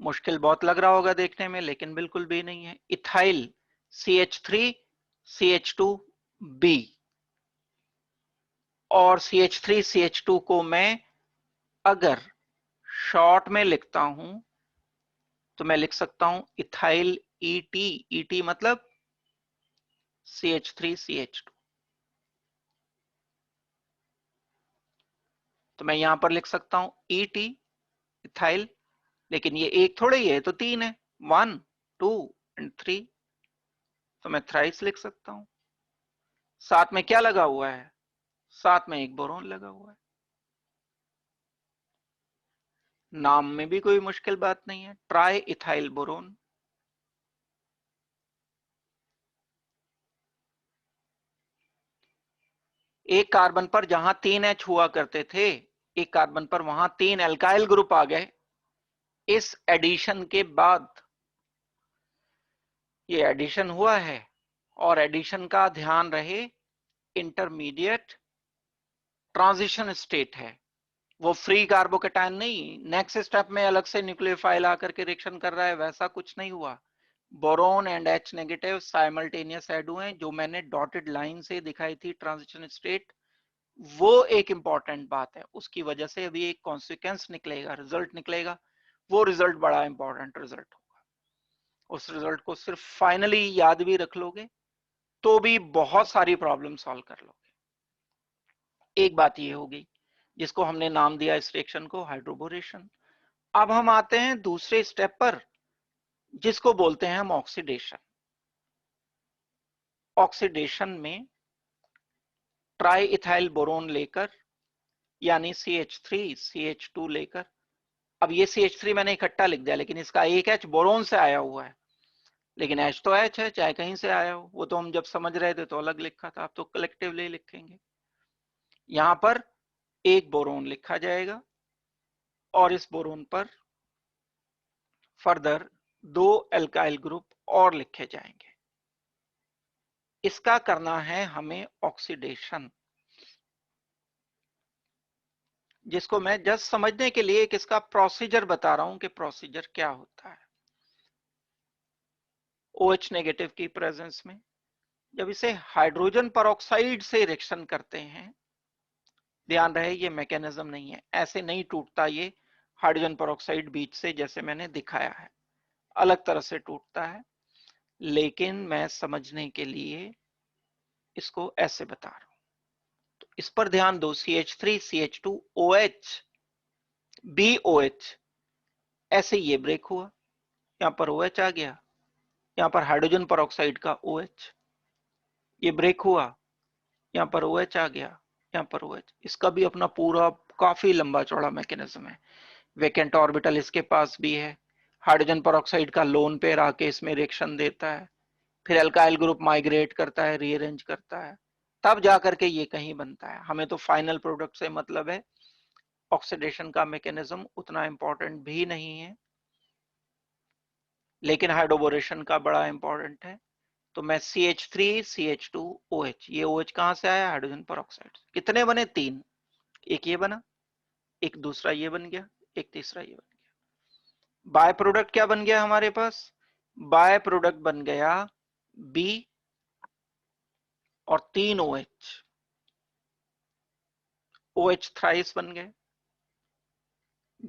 मुश्किल बहुत लग रहा होगा देखने में, लेकिन बिल्कुल भी नहीं है। इथाइल CH3 CH2B और CH3 CH2 को मैं अगर शॉर्ट में लिखता हूं तो मैं लिख सकता हूं इथाइल ET मतलब CH3 CH2। तो मैं यहां पर लिख सकता हूं ET इथाइल, लेकिन ये एक थोड़े ही है, तो 3 है, 1 2 एंड 3, तो मैं थ्राइस लिख सकता हूं। साथ में क्या लगा हुआ है, साथ में एक बोरोन लगा हुआ है। नाम में भी कोई मुश्किल बात नहीं है, ट्राई इथाइल बोरोन। एक कार्बन पर जहां 3 H हुआ करते थे, एक कार्बन पर वहां 3 एल्काइल ग्रुप आ गए। इस एडिशन के बाद ये एडिशन हुआ है, और एडिशन का ध्यान रहे इंटरमीडिएट ट्रांजिशन स्टेट है, वो फ्री कार्बोकेटायन नहीं, नेक्स्ट स्टेप में अलग से न्यूक्लियोफाइल आकर के रिएक्शन कर रहा है, वैसा कुछ नहीं हुआ। Boron and H negative simultaneous add हुए, जो मैंने डॉटेड लाइन से दिखाई थी ट्रांजिशन स्टेट। वो एक इंपॉर्टेंट बात है, उसकी वजह से अभी एक कॉन्सिक्वेंस निकलेगा, रिजल्ट निकलेगा, वो रिजल्ट बड़ा इंपॉर्टेंट रिजल्ट होगा। उस रिजल्ट को सिर्फ फाइनली याद भी रख लोगे तो भी बहुत सारी प्रॉब्लम सॉल्व कर लोगे। एक बात ये होगी जिसको हमने नाम दिया इस रिएक्शन को हाइड्रोबोरेशन। अब हम आते हैं दूसरे स्टेप पर, जिसको बोलते हैं हम ऑक्सीडेशन। ऑक्सीडेशन में ट्राई इथाइल बोरोन लेकर, यानी CH3 CH2 लेकर, अब ये CH3 मैंने इकट्ठा लिख दिया, लेकिन इसका एक H बोरोन से आया हुआ है, लेकिन H तो H है, चाहे कहीं से आया हो। वो तो हम जब समझ रहे थे तो अलग लिखा था, अब तो कलेक्टिवली लिखेंगे। यहां पर एक बोरोन लिखा जाएगा और इस बोरोन पर फर्दर 2 एल्काइल ग्रुप और लिखे जाएंगे। इसका करना है हमें ऑक्सीडेशन, जिसको मैं जस्ट समझने के लिए एक इसका प्रोसीजर बता रहा हूं कि प्रोसीजर क्या होता है। OH नेगेटिव की प्रेजेंस में जब इसे हाइड्रोजन परऑक्साइड से रिएक्शन करते हैं, ध्यान रहे ये मैकेनिज्म नहीं है, ऐसे नहीं टूटता ये हाइड्रोजन परऑक्साइड बीच से, जैसे मैंने दिखाया है, अलग तरह से टूटता है। लेकिन मैं समझने के लिए इसको ऐसे बता रहा हूं, तो इस पर ध्यान दो। CH3 CH2 OH BOH, ऐसे ये ब्रेक हुआ, यहां पर OH आ गया, यहाँ पर हाइड्रोजन परऑक्साइड का OH, ये ब्रेक हुआ, यहाँ पर OH आ गया, यहाँ पर OH, इसका भी अपना पूरा काफी लंबा चौड़ा मैकेनिज्म है। वेकेंट ऑर्बिटल इसके पास भी है, हाइड्रोजन परऑक्साइड का लोन पेयर आके इसमें रिएक्शन देता है, फिर अल्काइल ग्रुप माइग्रेट करता है, रीअरेंज करता है, तब जाकर के ये कहीं बनता है। हमें तो फाइनल प्रोडक्ट से मतलब है, ऑक्सीडेशन का मैकेनिज्म उतना इंपॉर्टेंट भी नहीं है, लेकिन हाइड्रोबोरेशन का बड़ा इंपॉर्टेंट है। तो मैं CH3 CH2 OH, ये OH कहां से आया? Hydrogen peroxide. कितने बने? 3। एक ये बना, एक दूसरा ये बन गया, एक तीसरा ये बन गया। बाय प्रोडक्ट क्या बन गया हमारे पास? बाय प्रोडक्ट बन गया B और 3 OH, OH थ्राइस बन गए।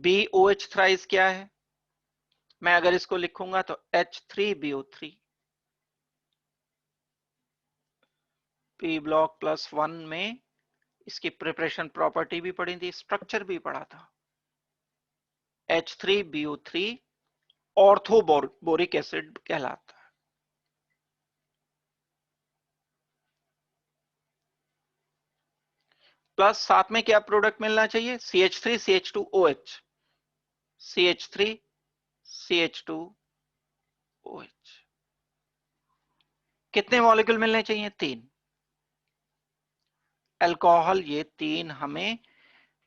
BOH थ्राइस क्या है? मैं अगर इसको लिखूंगा तो H3BO3, P ब्लॉक +1 में इसकी प्रिपरेशन प्रॉपर्टी भी पढ़ी थी, स्ट्रक्चर भी पढ़ा था। H3BO3 ऑर्थोबोरिक एसिड कहलाता है। प्लस साथ में क्या प्रोडक्ट मिलना चाहिए? CH3 CH2OH, CH3 CH2OH। कितने मॉलिक्यूल मिलने चाहिए? 3। अल्कोहल ये 3 हमें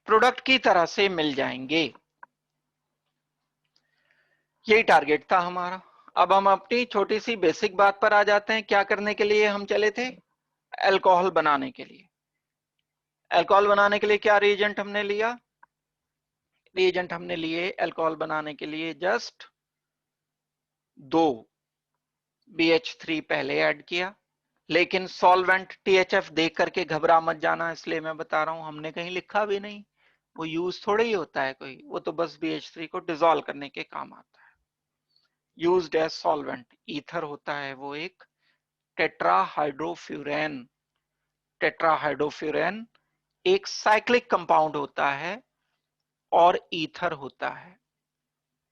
प्रोडक्ट की तरह से मिल जाएंगे। यही टारगेट था हमारा। अब हम अपनी छोटी सी बेसिक बात पर आ जाते हैं। क्या करने के लिए हम चले थे? अल्कोहल बनाने के लिए। अल्कोहल बनाने के लिए क्या रिएजेंट हमने लिया? रिएजेंट हमने लिए अल्कोहल बनाने के लिए जस्ट 2 BH3 पहले ऐड किया, लेकिन सॉल्वेंट THF देख करके घबरा मत जाना, इसलिए मैं बता रहा हूं, हमने कहीं लिखा भी नहीं, वो यूज थोड़े ही होता है कोई, वो तो बस BH3 को डिसॉल्व करने के काम आता है। यूज्ड एज सॉल्वेंट, ईथर होता है वो एक, टेट्राहाइड्रोफ्यूरेन। टेट्राहाइड्रोफ्यूरेन एक साइक्लिक कंपाउंड होता है और ईथर होता है,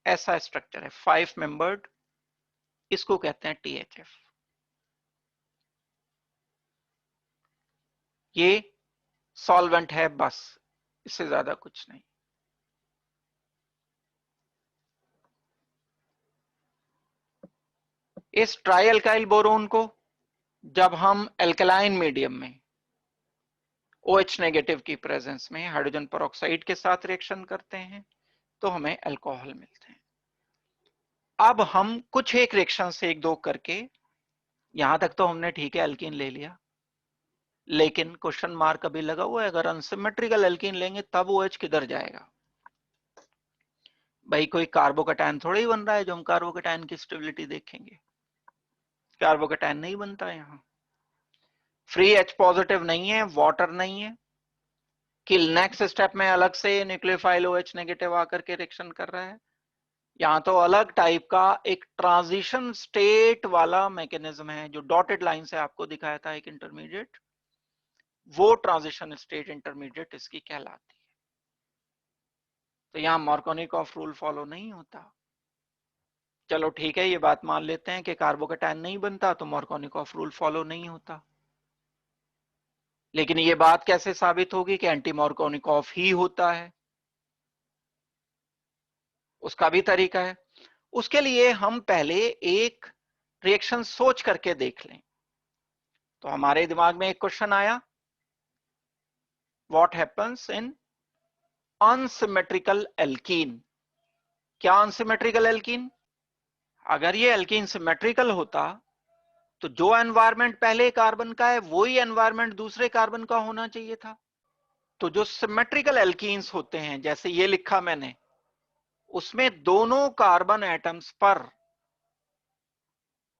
ऐसा स्ट्रक्चर है, 5 मेंबर्ड, इसको कहते हैं THF। ये सॉल्वेंट है बस, इससे ज्यादा कुछ नहीं। इस ट्राई अल्काइल बोरोन को जब हम एल्कलाइन मीडियम में OH नेगेटिव की प्रेजेंस में हाइड्रोजन परऑक्साइड के साथ रिएक्शन करते हैं तो हमें अल्कोहल मिलते हैं। अब हम कुछ एक रिएक्शन से एक दो करके, यहां तक तो हमने ठीक है एल्कीन ले लिया, लेकिन क्वेश्चन मार्क अभी लगा हुआ है, अगर अनसिमेट्रिकल एल्कीन लेंगे तब OH किधर जाएगा? भाई कोई कार्बोकैटायन थोड़ा ही बन रहा है जो हम कार्बोकैटायन की स्टेबिलिटी देखेंगे। कार्बोकैटायन नहीं बनता है यहां, फ्री H पॉजिटिव नहीं है, वाटर नहीं है कि नेक्स्ट स्टेप में अलग से न्यूक्लियोफाइल OH नेगेटिव आकर के रिएक्शन कर रहा है। यहां तो अलग टाइप का एक ट्रांजिशन स्टेट वाला मैकेनिज्म है, जो डॉटेड लाइन से आपको दिखाया था एक इंटरमीडिएट, वो ट्रांजिशन स्टेट इंटरमीडिएट इसकी कहलाती है। तो यहां मार्कोनिकॉफ रूल फॉलो नहीं होता। चलो ठीक है, ये बात मान लेते हैं कि कार्बोकैटायन नहीं बनता तो मार्कोनिकॉफ रूल फॉलो नहीं होता, लेकिन ये बात कैसे साबित होगी कि एंटी मार्कोनिकॉफ ही होता है? उसका भी तरीका है। उसके लिए हम पहले एक रिएक्शन सोच करके देख लें। तो हमारे दिमाग में एक क्वेश्चन आया, what happens in unsymmetrical alkene? क्या अनसिमेट्रिकल एल्कीन? अगर ये एल्कीन सिमेट्रिकल होता तो जो एनवायरमेंट पहले कार्बन का है वही एनवायरमेंट दूसरे कार्बन का होना चाहिए था। तो जो सिमेट्रिकल एल्कीन्स होते हैं, जैसे ये लिखा मैंने, उसमें दोनों कार्बन एटम्स पर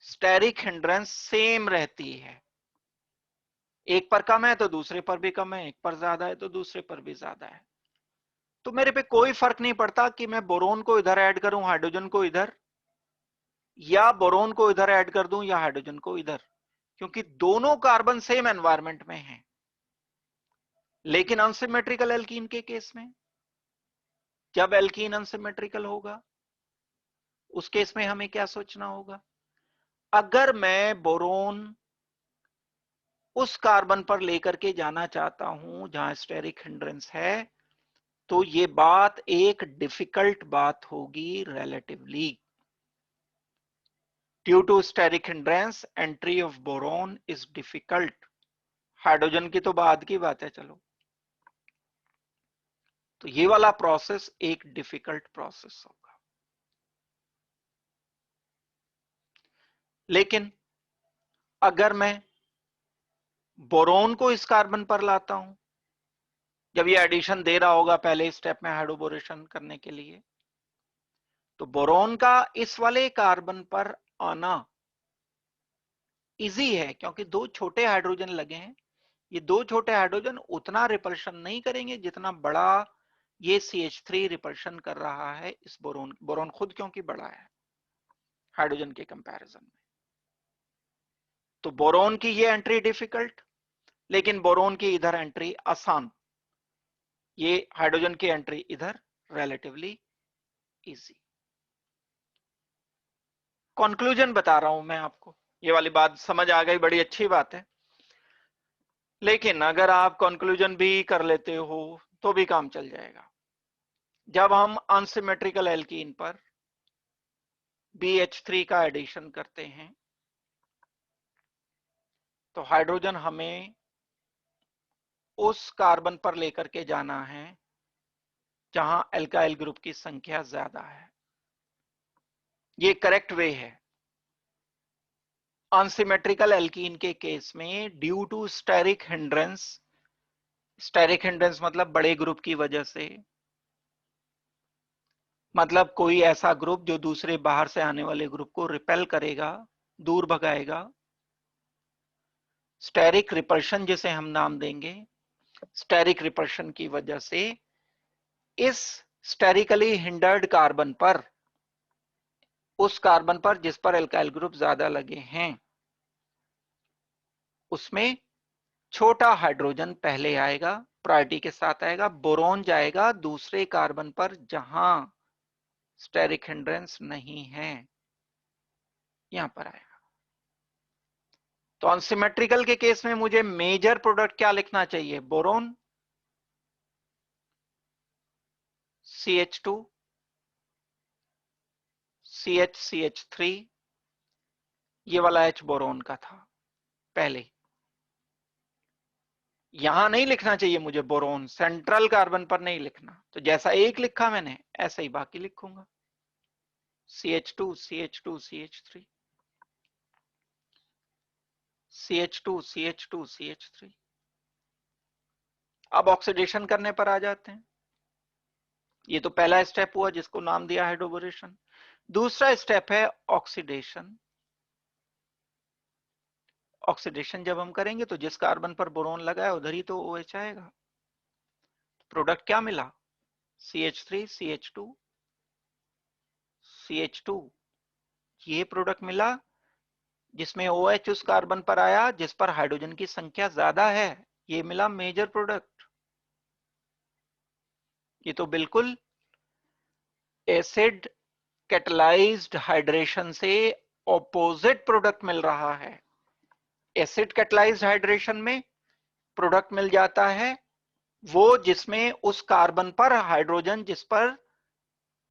स्टेरिक हिंड्रेंस सेम रहती है। एक पर कम है तो दूसरे पर भी कम है, एक पर ज्यादा है तो दूसरे पर भी ज्यादा है। तो मेरे पे कोई फर्क नहीं पड़ता कि मैं बोरोन को इधर ऐड करूं, हाइड्रोजन को इधर, या बोरोन को इधर ऐड कर दूं या हाइड्रोजन को इधर, क्योंकि दोनों कार्बन सेम एनवायरमेंट में हैं। लेकिन अनसिमेट्रिकल एल्कीन के केस में, जब एल्कीन अनसिमेट्रिकल होगा, उस केस में हमें क्या सोचना होगा? अगर मैं बोरोन उस कार्बन पर लेकर के जाना चाहता हूं जहां स्टेरिक हिंड्रेंस है, तो ये बात एक डिफिकल्ट बात होगी relatively. Due to steric hindrance entry of boron is difficult. Hydrogen की तो बाद की बात है, चलो। तो ये वाला प्रोसेस एक डिफिकल्ट प्रोसेस होगा। लेकिन अगर मैं बोरोन को इस कार्बन पर लाता हूं, जब ये एडिशन दे रहा होगा पहले स्टेप में हाइड्रोबोरेशन करने के लिए, तो बोरोन का इस वाले कार्बन पर आना इजी है, क्योंकि दो छोटे हाइड्रोजन लगे हैं। ये दो छोटे हाइड्रोजन उतना रिपल्शन नहीं करेंगे जितना बड़ा ये CH3 रिपल्शन कर रहा है इस बोरोन। बोरोन खुद क्योंकि बड़ा है हाइड्रोजन के कंपैरिजन में, तो बोरोन की ये एंट्री डिफिकल्ट, लेकिन बोरोन की इधर एंट्री आसान, ये हाइड्रोजन की एंट्री इधर रिलेटिवली इजी। कंक्लूजन बता रहा हूं मैं आपको, ये वाली बात समझ आ गई, बड़ी अच्छी बात है। लेकिन अगर आप कंक्लूजन भी कर लेते हो तो भी काम चल जाएगा। जब हम अनसिमेट्रिकल एल्कीन पर BH3 का एडिशन करते हैं, तो हाइड्रोजन हमें उस कार्बन पर लेकर के जाना है जहां एल्काइल ग्रुप की संख्या ज्यादा है। ये करेक्ट वे है। अनसिमेट्रिकल एल्कीन के केस में due to steric hindrance, steric hindrance मतलब बड़े ग्रुप की वजह से, मतलब कोई ऐसा ग्रुप जो दूसरे बाहर से आने वाले ग्रुप को रिपेल करेगा, दूर भगाएगा, स्टेरिक रिपल्शन जिसे हम नाम देंगे, स्टेरिक रिपल्शन की वजह से इस स्टेरिकली हिंडर्ड कार्बन पर, उस कार्बन पर जिस पर एल्काइल ग्रुप ज्यादा लगे हैं, उसमें छोटा हाइड्रोजन पहले आएगा, प्रायोरिटी के साथ आएगा। बोरोन जाएगा दूसरे कार्बन पर जहां स्टेरिक हिंड्रेंस नहीं है, यहां पर आएगा। तो अनसिमेट्रिकल के केस में मुझे मेजर प्रोडक्ट क्या लिखना चाहिए? बोरोन CH2 CH3, ये वाला H बोरोन का था पहले। यहां नहीं लिखना चाहिए मुझे बोरोन, सेंट्रल कार्बन पर नहीं लिखना। तो जैसा एक लिखा मैंने ऐसा ही बाकी लिखूंगा, CH2 CH2 CH3 CH2 CH2 CH3। अब ऑक्सीडेशन करने पर आ जाते हैं। ये तो पहला स्टेप हुआ जिसको नाम दिया हाइड्रोबोरेशन। दूसरा स्टेप है ऑक्सीडेशन। ऑक्सीडेशन जब हम करेंगे तो जिस कार्बन पर बोरोन लगा है उधर ही तो OH आएगा। प्रोडक्ट क्या मिला? CH3 CH2 CH2, ये प्रोडक्ट मिला जिसमें OH उस कार्बन पर आया जिस पर हाइड्रोजन की संख्या ज्यादा है, ये मिला मेजर प्रोडक्ट। ये तो बिल्कुल एसिड कैटलाइज्ड हाइड्रेशन से ऑपोजिट प्रोडक्ट मिल रहा है। एसिड कैटलाइज्ड हाइड्रेशन में प्रोडक्ट मिल जाता है वो जिसमें उस कार्बन पर हाइड्रोजन जिस पर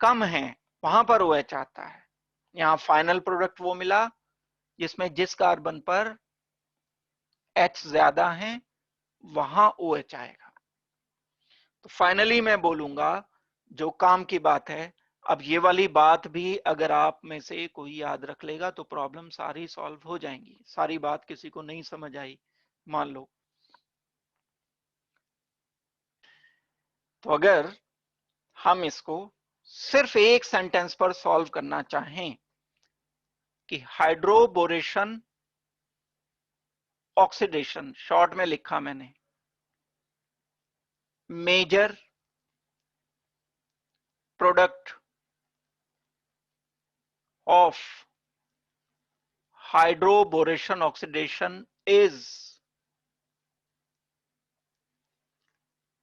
कम है वहां पर OH आता है। यहां फाइनल प्रोडक्ट वो मिला जिसमें जिस कार्बन पर H ज्यादा है वहां OH आएगा। तो फाइनली मैं बोलूंगा जो काम की बात है, अब ये वाली बात भी अगर आप में से कोई याद रख लेगा तो प्रॉब्लम सारी सॉल्व हो जाएंगी। सारी बात किसी को नहीं समझ आई मान लो, तो अगर हम इसको सिर्फ एक सेंटेंस पर सॉल्व करना चाहें कि हाइड्रोबोरेशन ऑक्सीडेशन, शॉर्ट में लिखा मैंने, major product of hydroboration oxidation is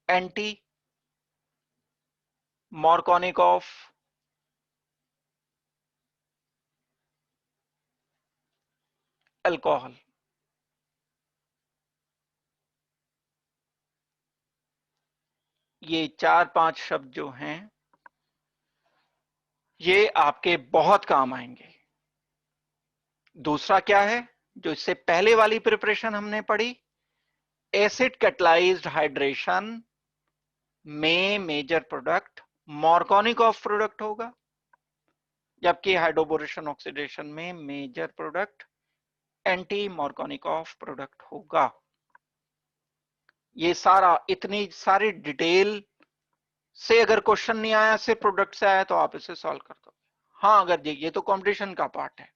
anti Markovnikov alcohol. ये 4-5 शब्द जो हैं ये आपके बहुत काम आएंगे। दूसरा क्या है जो इससे पहले वाली प्रिपरेशन हमने पढ़ी, एसिड कैटलाइज्ड हाइड्रेशन में मेजर प्रोडक्ट मार्कोनिकॉफ प्रोडक्ट होगा, जबकि हाइड्रोबोरेशन ऑक्सीडेशन में major product anti Markovnikov product होगा। ये सारा इतनी सारी डिटेल से अगर क्वेश्चन नहीं आया, सिर्फ प्रोडक्ट से आया, तो आप इसे सॉल्व कर दो। हाँ, अगर ये तो कंपटीशन का पार्ट है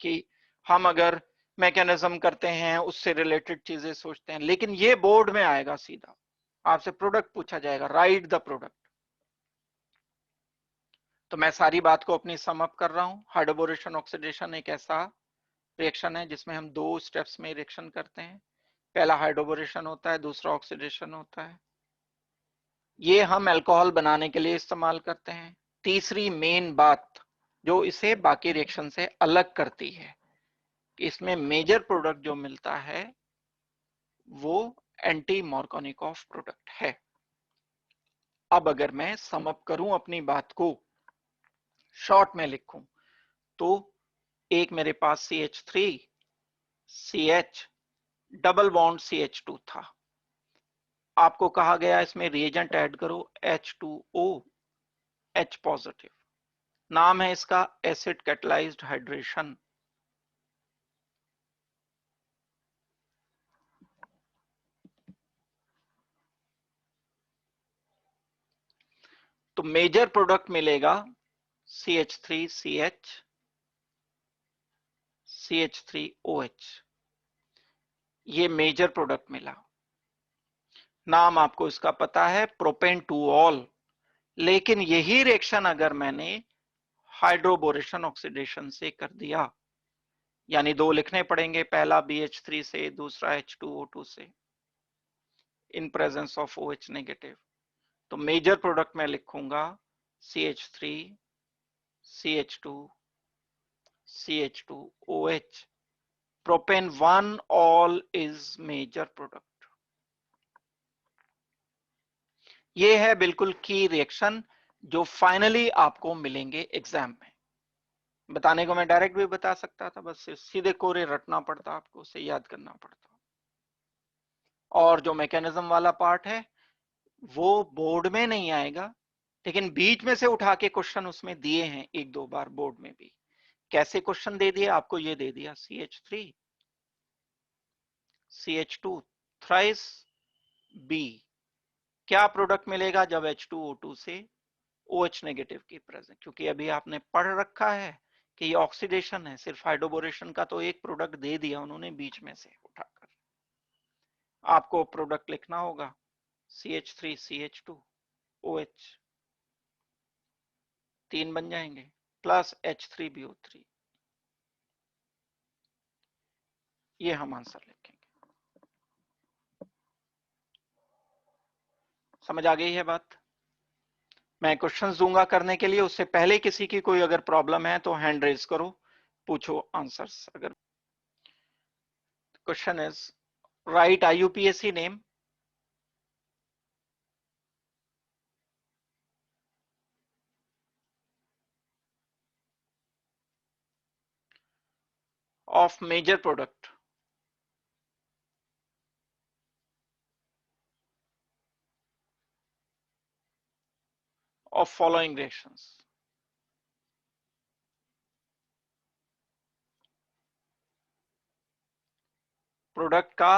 कि हम अगर मैकेनिज्म करते हैं उससे रिलेटेड चीजें सोचते हैं, लेकिन ये बोर्ड में आएगा सीधा, आपसे प्रोडक्ट पूछा जाएगा, राइट द प्रोडक्ट। तो मैं सारी बात को अपनी सम अप कर रहा हूं। हाइड्रोबोरेशन ऑक्सीडेशन एक ऐसा रिएक्शन है जिसमें हम 2 स्टेप्स में रिएक्शन करते हैं। पहला हाइड्रोबोरेशन होता है, दूसरा ऑक्सीडेशन होता है। ये हम अल्कोहल बनाने के लिए इस्तेमाल करते हैं। तीसरी मेन बात जो इसे बाकी रिएक्शन से अलग करती है कि इसमें मेजर प्रोडक्ट जो मिलता है वो एंटी मार्कोनिकॉफ प्रोडक्ट है। अब अगर मैं सम अप करूं अपनी बात को, शॉर्ट में लिखूं, तो एक मेरे पास CH3 CH double bond CH2 था। आपको कहा गया इसमें रिएजेंट ऐड करो H2O H पॉजिटिव। नाम है इसका एसिड कैटलाइज्ड हाइड्रेशन। तो मेजर प्रोडक्ट मिलेगा CH3CH CH3OH। ये मेजर प्रोडक्ट मिला। नाम आपको इसका पता है प्रोपेन टू ऑल। लेकिन यही रिएक्शन अगर मैंने हाइड्रोबोरेशन ऑक्सीडेशन से कर दिया, यानी 2 लिखने पड़ेंगे, पहला BH3 से, दूसरा H2O2 से, in presence of OH negative. तो मेजर प्रोडक्ट में लिखूंगा CH3 CH2 CH2OH। Propane 1 ol is major product. ये है बिल्कुल की रिएक्शन जो फाइनली आपको मिलेंगे एग्जाम में। बताने को मैं डायरेक्ट भी बता सकता था, बस सीधे कोरे रटना पड़ता, आपको उसे याद करना पड़ता। और जो मैकेनिज्म वाला पार्ट है वो बोर्ड में नहीं आएगा, लेकिन बीच में से उठा के क्वेश्चन उसमें दिए हैं 1-2 बार बोर्ड में भी। कैसे क्वेश्चन दे दिया आपको? ये दे दिया CH3 CH2 थ्राइस B, क्या प्रोडक्ट मिलेगा जब H2O2 से OH नेगेटिव की प्रेजेंट। क्योंकि अभी आपने पढ़ रखा है कि ये ऑक्सीडेशन है, सिर्फ हाइड्रोबोरेशन का तो एक प्रोडक्ट दे दिया उन्होंने बीच में से उठाकर। आपको प्रोडक्ट लिखना होगा CH3 CH2 OH, 3 बन जाएंगे, प्लस H3BO3। ये हम आंसर लिखेंगे। समझ आ गई है बात? मैं क्वेश्चंस दूंगा करने के लिए, उससे पहले किसी की कोई अगर प्रॉब्लम है तो हैंड रेज करो, पूछो आंसर्स। अगर question is right IUPAC name of major product of following reactions। Product का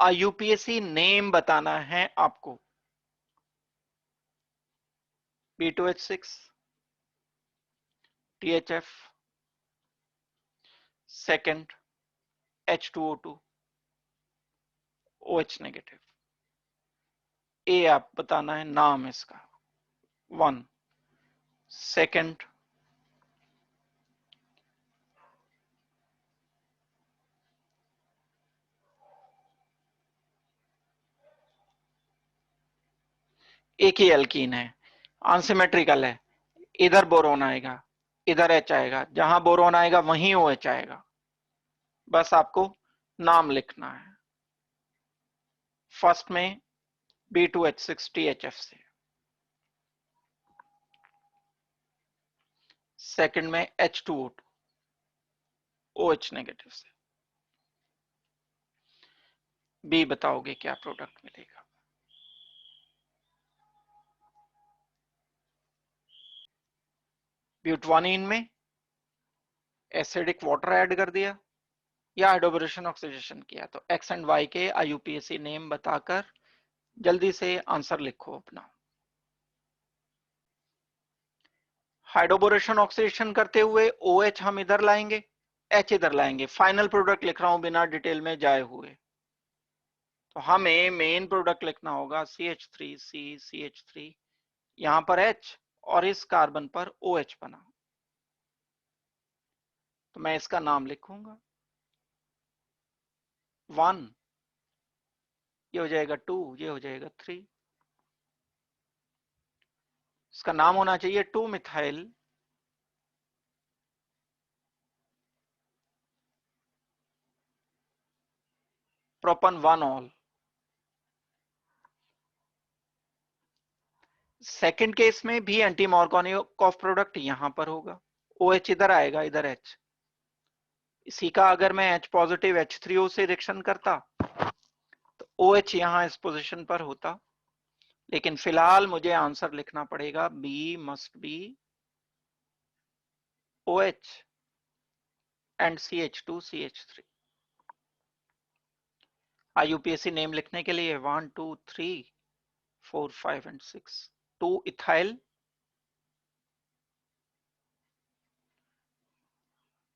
IUPAC नेम बताना है आपको। B2H6 THF, second H2O2 OH negative. A आप बताना है नाम इसका, 1, सेकंड एक ही एल्कीन है, अनसिमेट्रिकल है, इधर बोरोन आएगा, इधर H आएगा, जहां बोरोन आएगा वहीं OH आएगा। बस आपको नाम लिखना है। फर्स्ट में B2H6THF से, सेकंड में H2O2 OH नेगेटिव से। बी बताओगे क्या प्रोडक्ट मिलेगा? ब्यूटवानीन में एसिडिक वाटर ऐड कर दिया या हाइड्रोबोरेशन ऑक्सीडेशन किया, तो एक्स एंड वाई के IUPAC नेम बताकर जल्दी से आंसर लिखो अपना। हाइड्रोबोरेशन ऑक्सीडेशन करते हुए OH हम इधर लाएंगे, H इधर लाएंगे, फाइनल प्रोडक्ट लिख रहा हूं बिना डिटेल में जाए हुए। तो हमें मेन प्रोडक्ट लिखना होगा CH3C CH3, यहां पर H और इस कार्बन पर OH बना, तो मैं इसका नाम लिखूंगा 1, ये हो जाएगा 2, ये हो जाएगा 3। इसका नाम होना चाहिए 2 मिथाइल प्रोपन 1 ऑल। सेकंड केस में भी एंटी मॉर्गोनिकोफ प्रोडक्ट यहां पर होगा, OH इधर आएगा, इधर H। इसी का अगर मैं H पॉजिटिव H3O से रिएक्शन करता तो OH यहां इस पोजीशन पर होता, लेकिन फिलहाल मुझे आंसर लिखना पड़ेगा B must be OH and CH2CH3। IUPAC name लिखने के लिए 1 2 3 4 5 एंड 6। 2 ethyl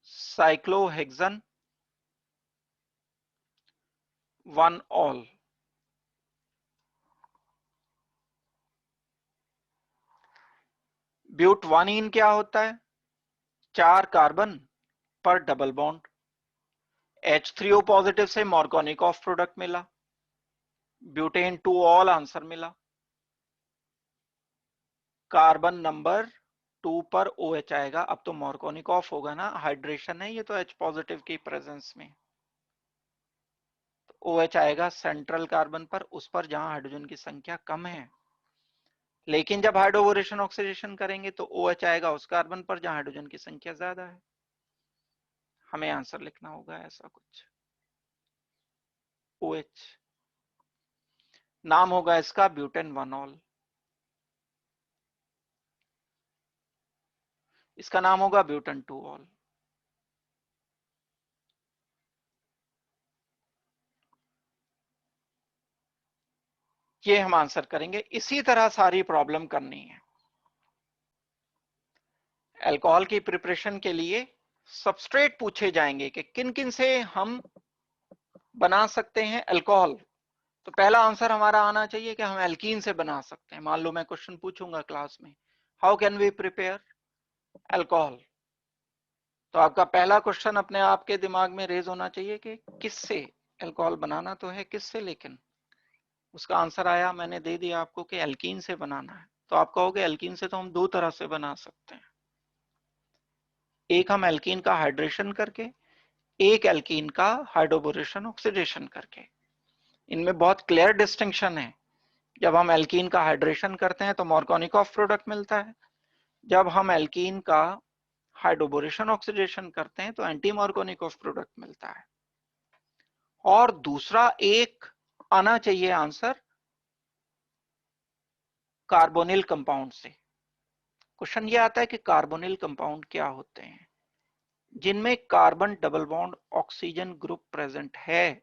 cyclohexane 1 ol. ब्यूटवानीन क्या होता है? 4 कार्बन पर डबल बॉन्ड, H3O पॉजिटिव से मॉर्गोनिकोफ प्रोडक्ट मिला, ब्यूटेन 2 ऑल आंसर मिला, कार्बन नंबर 2 पर OH आएगा। अब तो मॉर्गोनिकोफ होगा ना, हाइड्रेशन है ये तो H पॉजिटिव की प्रेजेंस में, तो OH आएगा सेंट्रल कार्बन पर, उस पर जहां हाइड्रोजन की संख्या कम है। लेकिन जब हाइड्रोबोरेशन ऑक्सीडेशन करेंगे तो OH आएगा उस कार्बन पर जहां हाइड्रोजन की संख्या ज्यादा है। हमें आंसर लिखना होगा ऐसा कुछ, OH। नाम होगा इसका ब्यूटेन 1 ऑल। इसका नाम होगा ब्यूटेन 2 ऑल। ये हम आंसर करेंगे। इसी तरह सारी प्रॉब्लम करनी है। अल्कोहल की प्रिपरेशन के लिए सबस्ट्रेट पूछे जाएंगे कि किन किन से हम बना सकते हैं अल्कोहल। तो पहला आंसर हमारा आना चाहिए कि हम एल्कीन से बना सकते हैं। मान लो मैं क्वेश्चन पूछूंगा क्लास में, how can we prepare alcohol, तो आपका पहला क्वेश्चन अपने आप के दिमाग में रेज होना चाहिए कि किससे अल्कोहल बनाना तो है, किससे, लेकिन उसका आंसर आया, मैंने दे दिया आपको कि एल्कीन से बनाना है। तो आप कहोगे एल्कीन से तो हम दो तरह से बना सकते हैं, एक हम एल्कीन का हाइड्रेशन करके, एक एल्कीन का हाइड्रोबोरेशन ऑक्सीडेशन करके। इनमें बहुत क्लियर डिस्टिंक्शन है। जब हम एल्कीन का हाइड्रेशन करते हैं तो मॉर्गोनिकोफ प्रोडक्ट मिलता है, जब हम एल्कीन का हाइड्रोबोरेशन ऑक्सीडेशन करते हैं तो एंटी मॉर्गोनिकोफ प्रोडक्ट मिलता है। और दूसरा एक आना चाहिए आंसर कार्बोनिल कंपाउंड से। क्वेश्चन ये आता है कि कार्बोनिल कंपाउंड क्या होते हैं? जिनमें carbon double bond oxygen group present है,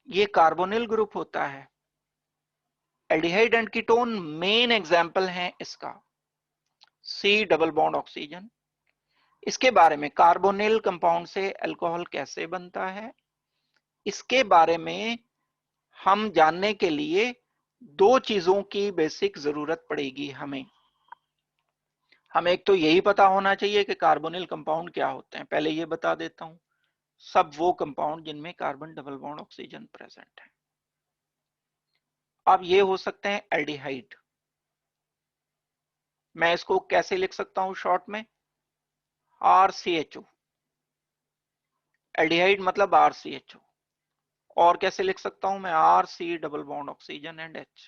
ये कार्बोनिल ग्रुप होता है। Aldehyde and ketone main example है इसका, C डबल बॉन्ड ऑक्सीजन। इसके बारे में कार्बोनिल कंपाउंड से अल्कोहल कैसे बनता है, इसके बारे में हम जानने के लिए दो चीजों की बेसिक जरूरत पड़ेगी हमें। हमें एक तो यही पता होना चाहिए कि कार्बोनिल कंपाउंड क्या होते हैं, पहले ये बता देता हूं। सब वो कंपाउंड जिनमें carbon double bond oxygen present है। अब ये हो सकते हैं एल्डिहाइड, मैं इसको कैसे लिख सकता हूं शॉर्ट में, RCHO। एल्डिहाइड मतलब RCHO। और कैसे लिख सकता हूं मैं, RC double bond oxygen and H।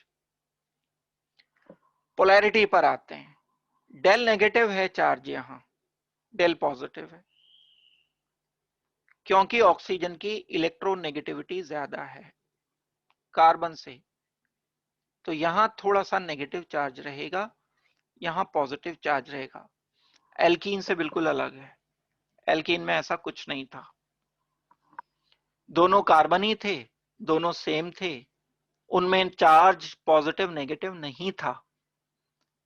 Polarity पर आते हैं, डेल नेगेटिव है चार्ज, यहां डेल पॉजिटिव है, क्योंकि ऑक्सीजन की इलेक्ट्रोनेगेटिविटी ज्यादा है कार्बन से, तो यहां थोड़ा सा नेगेटिव चार्ज रहेगा, यहां पॉजिटिव चार्ज रहेगा। एल्कीन से बिल्कुल अलग है, एल्कीन में ऐसा कुछ नहीं था, दोनों कार्बन ही थे, दोनों सेम थे, उनमें चार्ज पॉजिटिव नेगेटिव नहीं था।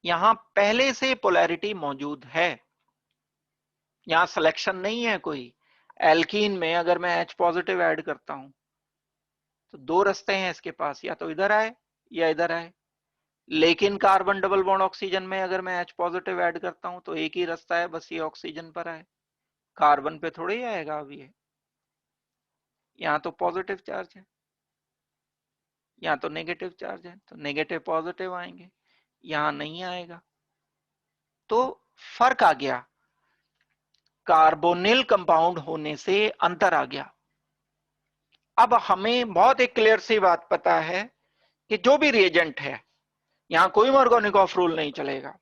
यहां पहले से पोलैरिटी मौजूद है, यहां सिलेक्शन नहीं है कोई। एल्कीन में अगर मैं H पॉजिटिव ऐड करता हूं तो दो रास्ते हैं इसके पास, या तो इधर आए या इधर आए। लेकिन कार्बन डबल बॉन्ड ऑक्सीजन में अगर मैं H पॉजिटिव ऐड करता हूं तो एक ही रास्ता है, बस ये ऑक्सीजन पर आए, कार्बन पे थोड़ी आएगा। अब ये यहां तो पॉजिटिव चार्ज है, यहां तो नेगेटिव चार्ज है, तो नेगेटिव पॉजिटिव आएंगे, यहां नहीं आएगा, तो फर्क आ गया, कार्बोनिल कंपाउंड होने से अंतर आ गया। अब हमें बहुत एक क्लियर सी बात पता है कि जो भी रिएजेंट है, यहां कोई मार्कोनिकॉफ रूल नहीं चलेगा,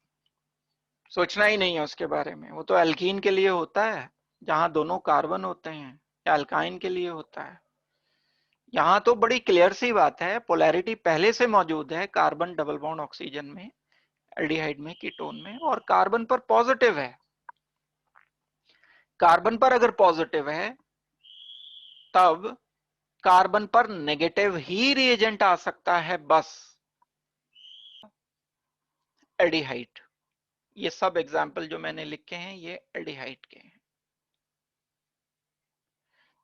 सोचना ही नहीं है उसके बारे में। वो तो एल्कीन के लिए होता है जहां दोनों कार्बन होते हैं, या अल्काइन के लिए होता है। यहां तो बड़ी क्लियर सी बात है, पोलैरिटी पहले से मौजूद है कार्बन डबल बॉन्ड ऑक्सीजन में, एल्डिहाइड में, कीटोन में, और कार्बन पर पॉजिटिव है। कार्बन पर अगर पॉजिटिव है तब कार्बन पर नेगेटिव ही रिएजेंट आ सकता है, बस। एल्डिहाइड, ये सब एग्जाम्पल जो मैंने लिखे हैं ये एल्डिहाइड के हैं।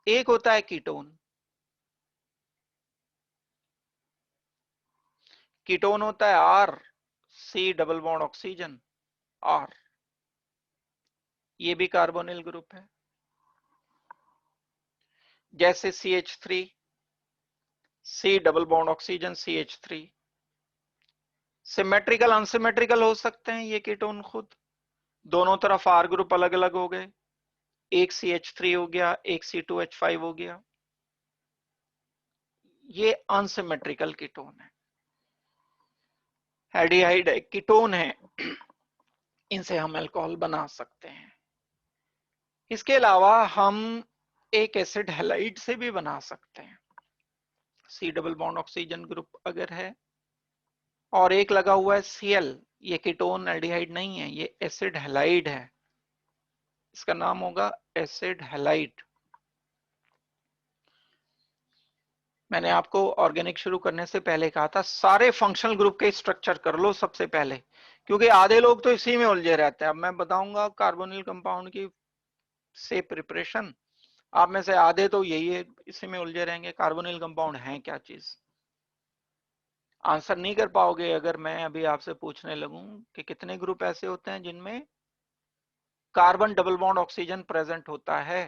एक होता है कीटोन, कीटोन होता है R C double bond oxygen R, ये भी कार्बोनिल ग्रुप है, जैसे CH3 C double bond oxygen CH3। Symmetrical unsymmetrical हो सकते हैं ये कीटोन खुद, दोनों तरफ R ग्रुप अलग अलग हो गए, एक CH3 हो गया, एक C2H5 हो गया, ये अनसिमेट्रिकल कीटोन है। एल्डिहाइड कीटोन है, इनसे हम अल्कोहल बना सकते हैं। इसके अलावा हम एक एसिड हैलाइड से भी बना सकते हैं। C double bond oxygen group अगर है और एक लगा हुआ है Cl, ये कीटोन एल्डिहाइड नहीं है, ये एसिड हैलाइड है, इसका नाम होगा एसिड हैलाइड। मैंने आपको ऑर्गेनिक शुरू करने से पहले कहा था सारे फंक्शनल ग्रुप के स्ट्रक्चर कर लो सबसे पहले, क्योंकि आधे लोग तो इसी में उलझे रहते हैं। अब मैं बताऊंगा कार्बोनिल कंपाउंड की से प्रिपरेशन, आप में से आधे तो यही है, इसी में उलझे रहेंगे, कार्बोनिल कंपाउंड है क्या चीज। आंसर नहीं कर पाओगे अगर मैं अभी आपसे पूछने लगूं कि कितने ग्रुप ऐसे होते हैं जिनमें carbon double bond oxygen present होता है,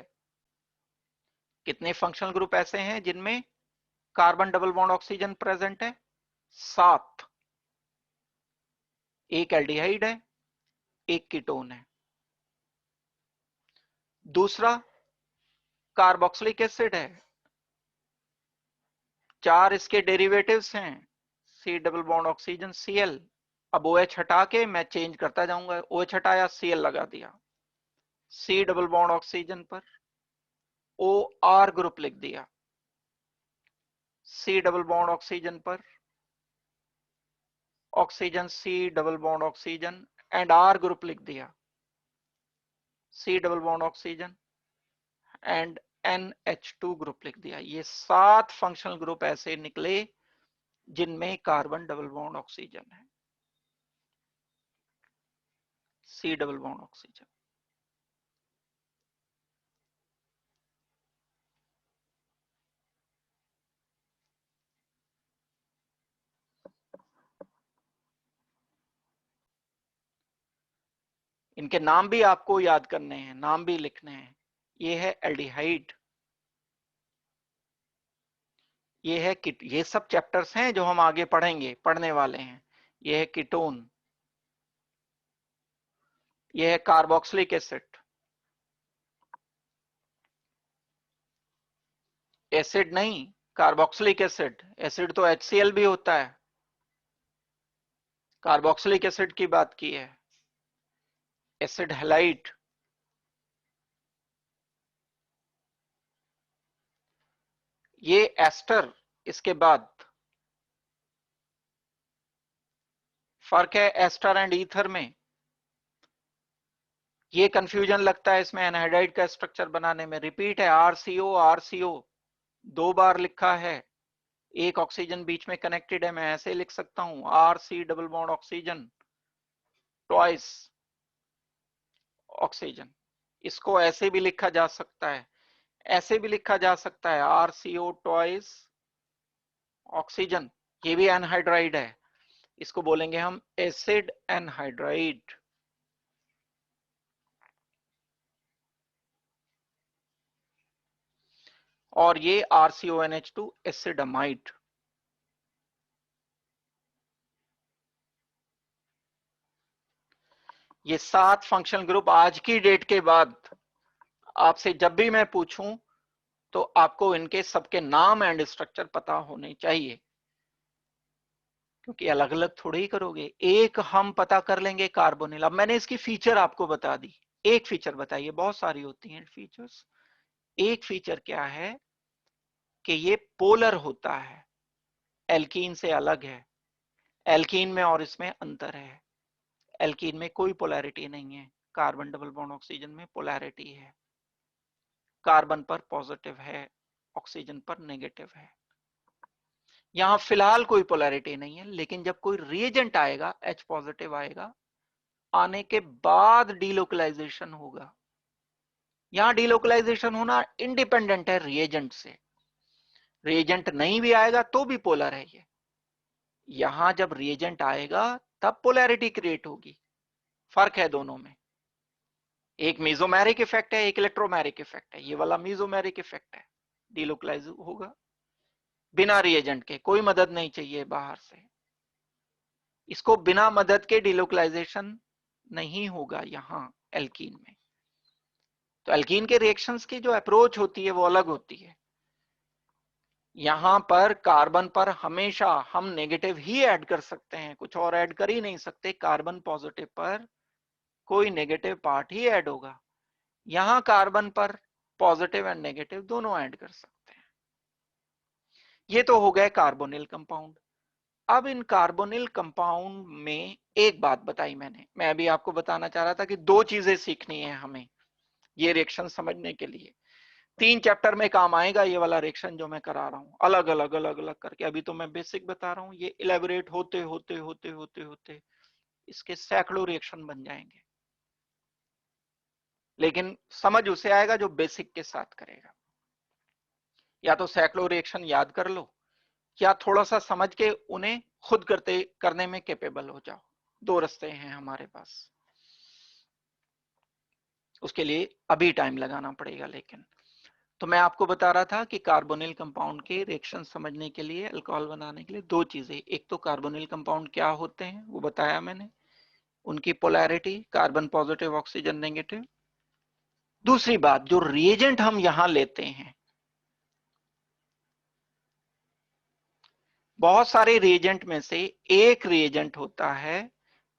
कितने फंक्शनल ग्रुप ऐसे हैं जिनमें carbon double bond oxygen present है, 7। एक एल्डिहाइड है, एक कीटोन है। दूसरा कार्बोक्सिलिक एसिड है, 4 इसके डेरिवेटिव्स हैं, C double bond oxygen Cl। अब OH हटा के मैं चेंज करता जाऊंगा, OH हटाया Cl लगा दिया, C डबल बॉन्ड ऑक्सीजन पर OR ग्रुप लिख दिया, C डबल बॉन्ड ऑक्सीजन पर oxygen C double bond oxygen and R group लिख दिया, C double bond oxygen and NH2 group लिख दिया। ये 7 फंक्शनल ग्रुप ऐसे निकले जिनमें कार्बन डबल बॉन्ड ऑक्सीजन है, C डबल बॉन्ड ऑक्सीजन। इनके नाम भी आपको याद करने हैं, नाम भी लिखने हैं। ये है एल्डिहाइड, ये है किट, ये सब चैप्टर्स हैं जो हम आगे पढ़ेंगे, पढ़ने वाले हैं। ये है कीटोन, ये है कार्बोक्सिलिक एसिड, एसिड नहीं, कार्बोक्सिलिक एसिड। एसिड तो HCl भी होता है, कार्बोक्सिलिक एसिड की बात की है, एसिड हैलाइड। ये एस्टर, इसके बाद फर्क है एस्टर एंड ईथर में। ये कंफ्यूजन लगता है इसमें एनहाइड्राइड का स्ट्रक्चर बनाने में। रिपीट है, RCO RCO 2 बार लिखा है, एक ऑक्सीजन बीच में कनेक्टेड है, मैं ऐसे लिख सकता हूं RC double bond oxygen twice oxygen. इसको ऐसे भी लिखा जा सकता है, ऐसे भी लिखा जा सकता है RCO ट्वाइस ऑक्सीजन, ये भी एनहाइड्राइड है, इसको बोलेंगे हम एसिड एनहाइड्राइड। और ये RCONH2 एसिडमाइड। ये 7 फंक्शनल ग्रुप आज की डेट के बाद आपसे जब भी मैं पूछूं तो आपको इनके सबके नाम एंड स्ट्रक्चर पता होने चाहिए, क्योंकि अलग अलग थोड़े ही करोगे। एक हम पता कर लेंगे कार्बोनिल। अब मैंने इसकी फीचर आपको बता दी, एक फीचर बताइए, बहुत सारी होती हैं फीचर्स। एक फीचर क्या है कि ये पोलर होता है, एल्कीन से अलग है। एल्कीन में और इसमें अंतर है, एल्कीन में कोई पोलैरिटी नहीं है, कार्बन डबल बॉन्ड ऑक्सीजन में पोलैरिटी है, कार्बन पर पॉजिटिव है, ऑक्सीजन पर नेगेटिव है। यहां फिलहाल कोई पोलैरिटी नहीं है, लेकिन जब कोई रिएजेंट आएगा, H पॉजिटिव आएगा, आने के बाद डीलोकलाइजेशन होगा। यहां डीलोकलाइजेशन होना इंडिपेंडेंट है रिएजेंट से, रिएजेंट नहीं भी आएगा तो भी पोलर है ये। यहां जब रिएजेंट आएगा तब पोलैरिटी क्रिएट होगी, फर्क है दोनों में। एक मीजोमेरिक इफेक्ट है, एक इलेक्ट्रोमेरिक इफेक्ट है। ये वाला मीजोमेरिक इफेक्ट है, डीलोकलाइज होगा बिना रिएजेंट के, कोई मदद नहीं चाहिए बाहर से। इसको बिना मदद के डीलोकलाइजेशन नहीं होगा यहां एल्कीन में। तो एल्कीन के रिएक्शंस की जो अप्रोच होती है वो अलग होती है। यहां पर कार्बन पर हमेशा हम नेगेटिव ही ऐड कर सकते हैं, कुछ और ऐड कर ही नहीं सकते। कार्बन पॉजिटिव पर कोई नेगेटिव पार्ट ही ऐड होगा, यहां कार्बन पर पॉजिटिव एंड नेगेटिव दोनों ऐड कर सकते हैं। ये तो हो गए कार्बोनिल कंपाउंड। अब इन कार्बोनिल कंपाउंड में एक बात बताई मैंने, मैं अभी आपको बताना चाह रहा था कि 2 चीजें सीखनी है हमें ये रिएक्शन समझने के लिए। 3 चैप्टर में काम आएगा ये वाला रिएक्शन जो मैं करा रहा हूं, अलग अलग अलग अलग करके। अभी तो मैं बेसिक बता रहा हूं, ये इलेबोरेट होते होते होते होते होते इसके सैकड़ों रिएक्शन बन जाएंगे, लेकिन समझ उसे आएगा जो बेसिक के साथ करेगा। या तो सैकड़ों रिएक्शन याद कर लो, या थोड़ा सा समझ के उन्हें खुद करने में कैपेबल हो जाओ। 2 रास्ते हैं हमारे पास, उसके लिए अभी टाइम लगाना पड़ेगा। लेकिन तो मैं आपको बता रहा था कि कार्बोनिल कंपाउंड के रिएक्शन समझने के लिए, अल्कोहल बनाने के लिए 2 चीजें, एक तो कार्बोनिल कंपाउंड क्या होते हैं वो बताया मैंने, उनकी polarity carbon positive oxygen negative. दूसरी बात, जो रिएजेंट हम यहां लेते हैं, बहुत सारे रिएजेंट में से एक रिएजेंट होता है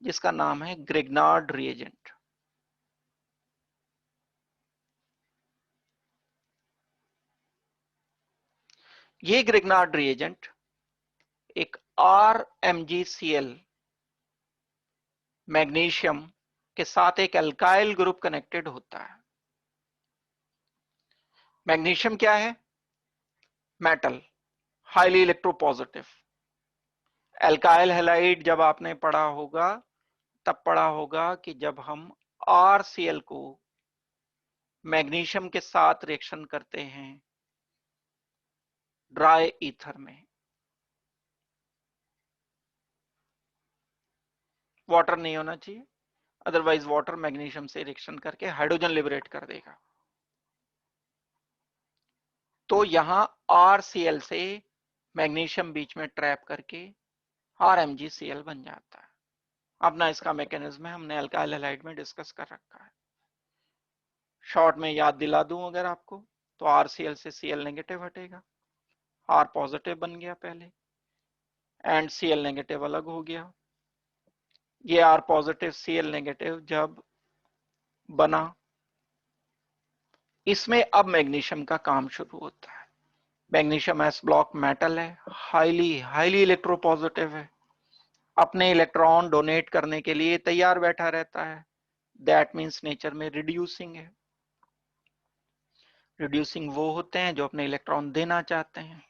जिसका नाम है ग्रिग्नार्ड रिएजेंट। ये ग्रिग्नार्ड रिएजेंट एक RMgCl मैग्नीशियम के साथ एक अल्काइल ग्रुप कनेक्टेड होता है। मैग्नीशियम क्या है? Metal, highly electropositive. Alkyl halide जब आपने पढ़ा होगा तब पढ़ा होगा कि जब हम RCl को मैग्नीशियम के साथ रिएक्शन करते हैं ड्राई ईथर में, वाटर नहीं होना चाहिए, अदरवाइज वाटर मैग्नीशियम से रिएक्शन करके हाइड्रोजन लिबरेट कर देगा। तो यहां RCl से मैग्नीशियम बीच में ट्रैप करके RMgCl बन जाता है। अपना इसका मैकेनिज्म है, हमने अल्काइल हैलाइड में डिस्कस कर रखा है। शॉर्ट में याद दिला दूं अगर आपको, तो RCl से Cl नेगेटिव हटेगा, R पॉजिटिव बन गया पहले एंड Cl नेगेटिव अलग हो गया। ये R पॉजिटिव Cl नेगेटिव जब बना, इसमें अब मैग्नीशियम का काम शुरू होता है। मैग्नीशियम एस ब्लॉक मेटल है, हाईली इलेक्ट्रोपॉजिटिव है, अपने इलेक्ट्रॉन डोनेट करने के लिए तैयार बैठा रहता है। दैट मीन्स नेचर में रिड्यूसिंग है। रिड्यूसिंग वो होते हैं जो अपने इलेक्ट्रॉन देना चाहते हैं।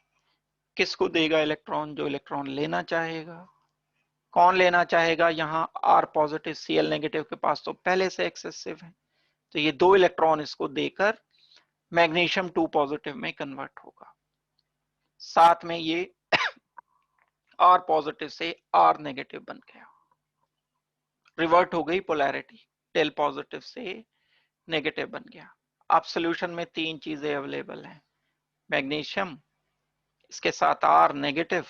किसको देगा इलेक्ट्रॉन? जो इलेक्ट्रॉन लेना चाहेगा। कौन लेना चाहेगा? यहाँ R पॉजिटिव Cl नेगेटिव के पास तो पहले से एक्सेसिव है, तो ये 2 इलेक्ट्रॉन इसको देकर मैग्नीशियम 2 पॉजिटिव में कन्वर्ट होगा। साथ में ये R पॉजिटिव से R नेगेटिव बन गया, रिवर्ट हो गई पोलैरिटी, टेल पॉजिटिव से नेगेटिव बन गया। अब सॉल्यूशन में 3 चीजें अवेलेबल हैं, मैग्नीशियम, इसके साथ R नेगेटिव,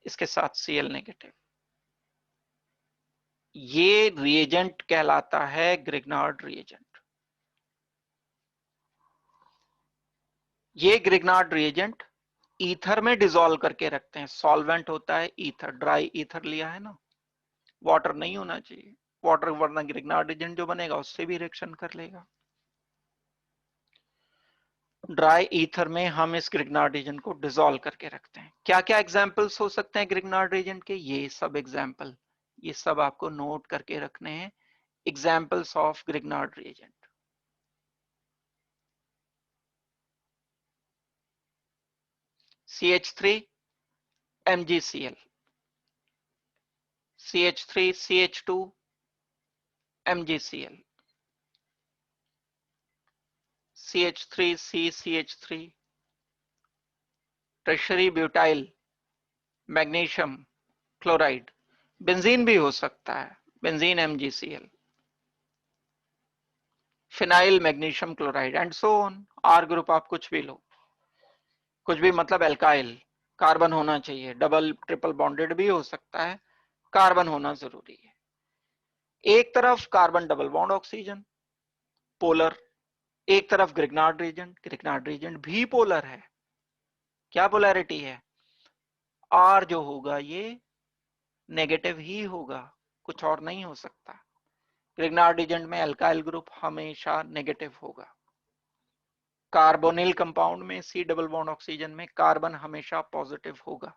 इसके साथ Cl नेगेटिव। ये रिएजेंट कहलाता है ग्रिग्नार्ड रिएजेंट। ये ग्रिग्नार्ड रिएजेंट ईथर में डिसॉल्व करके रखते हैं। सॉल्वेंट होता है ईथर, ड्राई ईथर लिया है ना, वाटर नहीं होना चाहिए, वाटर वरना ग्रिग्नार्ड रिएजेंट जो बनेगा उससे भी रिएक्शन कर लेगा। ड्राई ईथर में हम इस ग्रिग्नार्ड रिएजेंट को डिसॉल्व करके रखते हैं। क्या क्या एग्जांपल्स हो सकते हैं ग्रिग्नार्ड रिएजेंट के? ये सब एग्जांपल, ये सब आपको नोट करके रखने हैं, examples of Grignard reagent. CH3 MgCl, CH3 CH2 MgCl, CH3 CCH3 tertiary butyl magnesium chloride, benzene भी हो सकता है, benzene MgCl, phenyl magnesium chloride and so on. R group आप कुछ भी लो, कुछ भी मतलब एल्काइल, कार्बन होना चाहिए, डबल ट्रिपल बॉन्डेड भी हो सकता है, कार्बन होना जरूरी है। एक तरफ carbon double bond oxygen polar, एक तरफ ग्रिग्नार्ड रिएजेंट भी पोलर है। क्या पोलैरिटी है? आर जो होगा ये नेगेटिव ही होगा, कुछ और नहीं हो सकता। ग्रिग्नार्ड रिएजेंट में अल्काइल ग्रुप हमेशा नेगेटिव होगा। कार्बोनिल कंपाउंड में C डबल बॉन्ड ऑक्सीजन में कार्बन हमेशा पॉजिटिव होगा।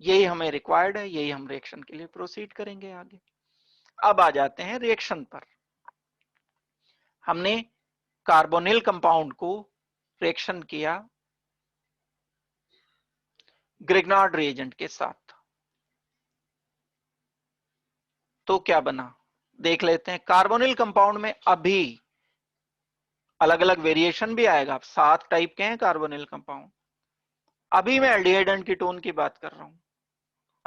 यही हमें रिक्वायर्ड है, यही हम रिएक्शन के लिए प्रोसीड करेंगे आगे। अब आ जाते हैं रिएक्शन पर। हमने कार्बोनिल कंपाउंड को रिएक्शन किया ग्रिग्नार्ड रिएजेंट के साथ, तो क्या बना देख लेते हैं। कार्बोनिल कंपाउंड में अभी अलग अलग वेरिएशन भी आएगा, 7 टाइप के हैं कार्बोनिल कंपाउंड। अभी मैं एल्डिहाइड एंड कीटोन की बात कर रहा हूं,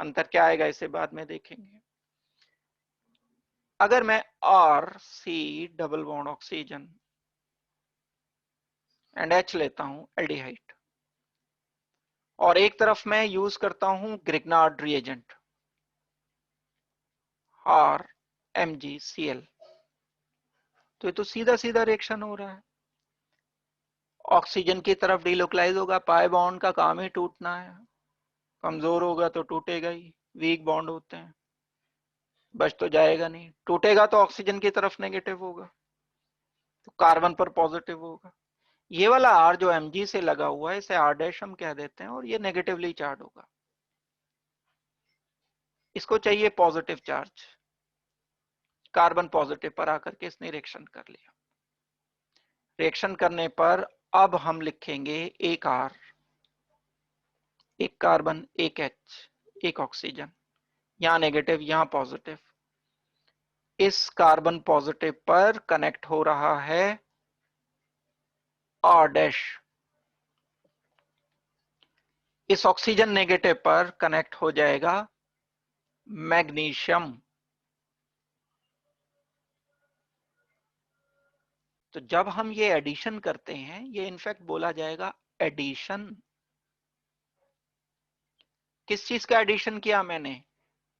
अंतर क्या आएगा इसे बाद में देखेंगे। अगर मैं RC double bond oxygen and H लेता हूं एल्डिहाइड, और एक तरफ मैं यूज करता हूं ग्रिग्नार्ड रिएजेंट RMgCl, तो ये तो सीधा सीधा रिएक्शन हो रहा है। ऑक्सीजन की तरफ डिलोकलाइज होगा, पाई बॉन्ड का काम ही टूटना है, कमजोर होगा तो टूटेगा ही, वीक बॉन्ड होते हैं, बच तो जाएगा नहीं, टूटेगा तो ऑक्सीजन की तरफ नेगेटिव होगा, तो कार्बन पर पॉजिटिव होगा। ये वाला R जो Mg से लगा हुआ है इसे R डैश हम कह देते हैं, और ये नेगेटिवली चार्ज होगा, इसको चाहिए पॉजिटिव चार्ज, कार्बन पॉजिटिव पर आकर के इसने रिएक्शन कर लिया। रिएक्शन करने पर अब हम लिखेंगे एक R, एक कार्बन, एक H, एक ऑक्सीजन, यहां नेगेटिव यहां पॉजिटिव। इस कार्बन पॉजिटिव पर कनेक्ट हो रहा है R डैश, इस ऑक्सीजन नेगेटिव पर कनेक्ट हो जाएगा मैग्नीशियम। तो जब हम ये एडिशन करते हैं, ये इनफैक्ट बोला जाएगा एडिशन। किस चीज का एडिशन किया मैंने?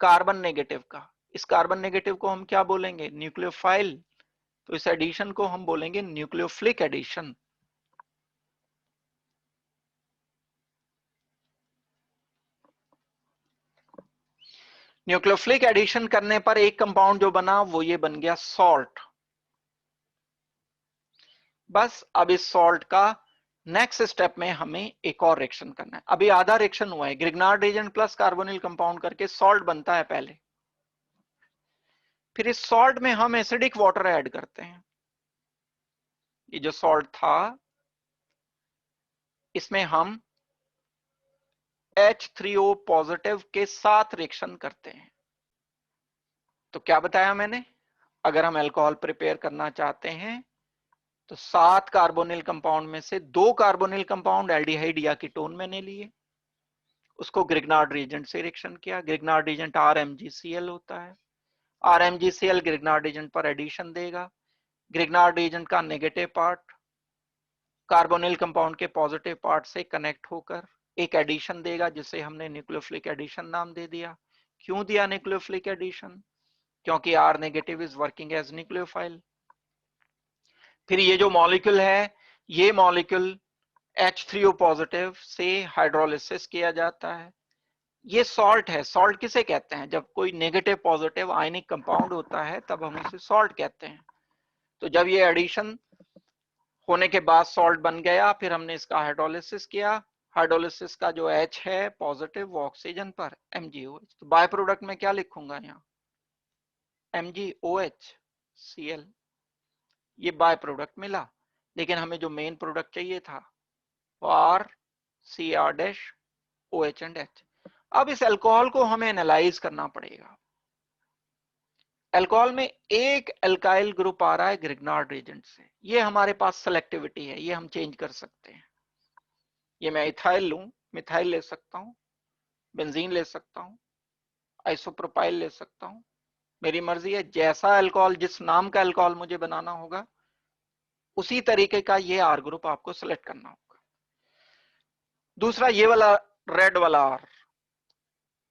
कार्बन नेगेटिव का। इस कार्बन नेगेटिव को हम क्या बोलेंगे? न्यूक्लियोफाइल। तो इस एडिशन को हम बोलेंगे न्यूक्लियोफिलिक एडिशन। न्यूक्लियोफिलिक एडिशन करने पर एक कंपाउंड जो बना वो ये बन गया सॉल्ट। बस अब इस सॉल्ट का नेक्स्ट स्टेप में हमें एक और रिएक्शन करना है। अभी आधा रिएक्शन हुआ है, Grignard agent plus carbonyl compound करके सॉल्ट बनता है पहले, फिर इस सॉल्ट में हम एसिडिक वाटर ऐड करते हैं। ये जो सॉल्ट था इसमें हम H3O पॉजिटिव के साथ रिएक्शन करते हैं। तो क्या बताया मैंने, अगर हम अल्कोहल प्रिपेयर करना चाहते हैं तो 7 कार्बोनिल कंपाउंड में से 2 कार्बोनिल कंपाउंड एल्डिहाइड या कीटोन मैंने लिए, उसको ग्रिग्नार्ड रिएजेंट से रिएक्शन किया। ग्रिग्नार्ड रिएजेंट RMgCl होता है। RMgCl ग्रिग्नार्ड रिएजेंट पर एडिशन देगा। ग्रिग्नार्ड रिएजेंट का नेगेटिव पार्ट कार्बोनिल कंपाउंड के पॉजिटिव पार्ट से कनेक्ट होकर एक एडिशन देगा जिसे हमने न्यूक्लियोफिलिक एडिशन नाम दे दिया। क्यों दिया न्यूक्लियोफिलिक एडिशन, क्योंकि R negative is working as nucleophile. फिर ये जो मॉलिक्यूल है, ये मॉलिक्यूल H3O पॉजिटिव से हाइड्रोलिसिस किया जाता है। ये सॉल्ट है। सॉल्ट किसे कहते हैं, जब कोई नेगेटिव पॉजिटिव आयनिक कंपाउंड होता है तब हम उसे सॉल्ट कहते हैं। तो जब ये एडिशन होने के बाद सॉल्ट बन गया, फिर हमने इसका हाइड्रोलिसिस किया। हाइड्रोलिसिस का जो H है पॉजिटिव वो ऑक्सीजन पर MgOH, तो बाय प्रोडक्ट में क्या लिखूंगा यहाँ MgOH ये बाय प्रोडक्ट मिला। लेकिन हमें जो मेन प्रोडक्ट चाहिए था वो RCr-OH एंड H। अब इस अल्कोहल को हमें एनालाइज करना पड़ेगा। अल्कोहल में एक अल्काइल ग्रुप आ रहा है ग्रिग्नार्ड रिएजेंट से, ये हमारे पास सेलेक्टिविटी है, ये हम चेंज कर सकते हैं। ये मैं इथाइल लूं, मिथाइल ले सकता हूं, बेंजीन ले सकता हूं, आइसोप्रोपाइल ले सकता हूं, मेरी मर्जी है। जैसा अल्कोहल, जिस नाम का अल्कोहल मुझे बनाना होगा उसी तरीके का ये R ग्रुप आपको सेलेक्ट करना होगा। दूसरा ये वाला रेड वाला R,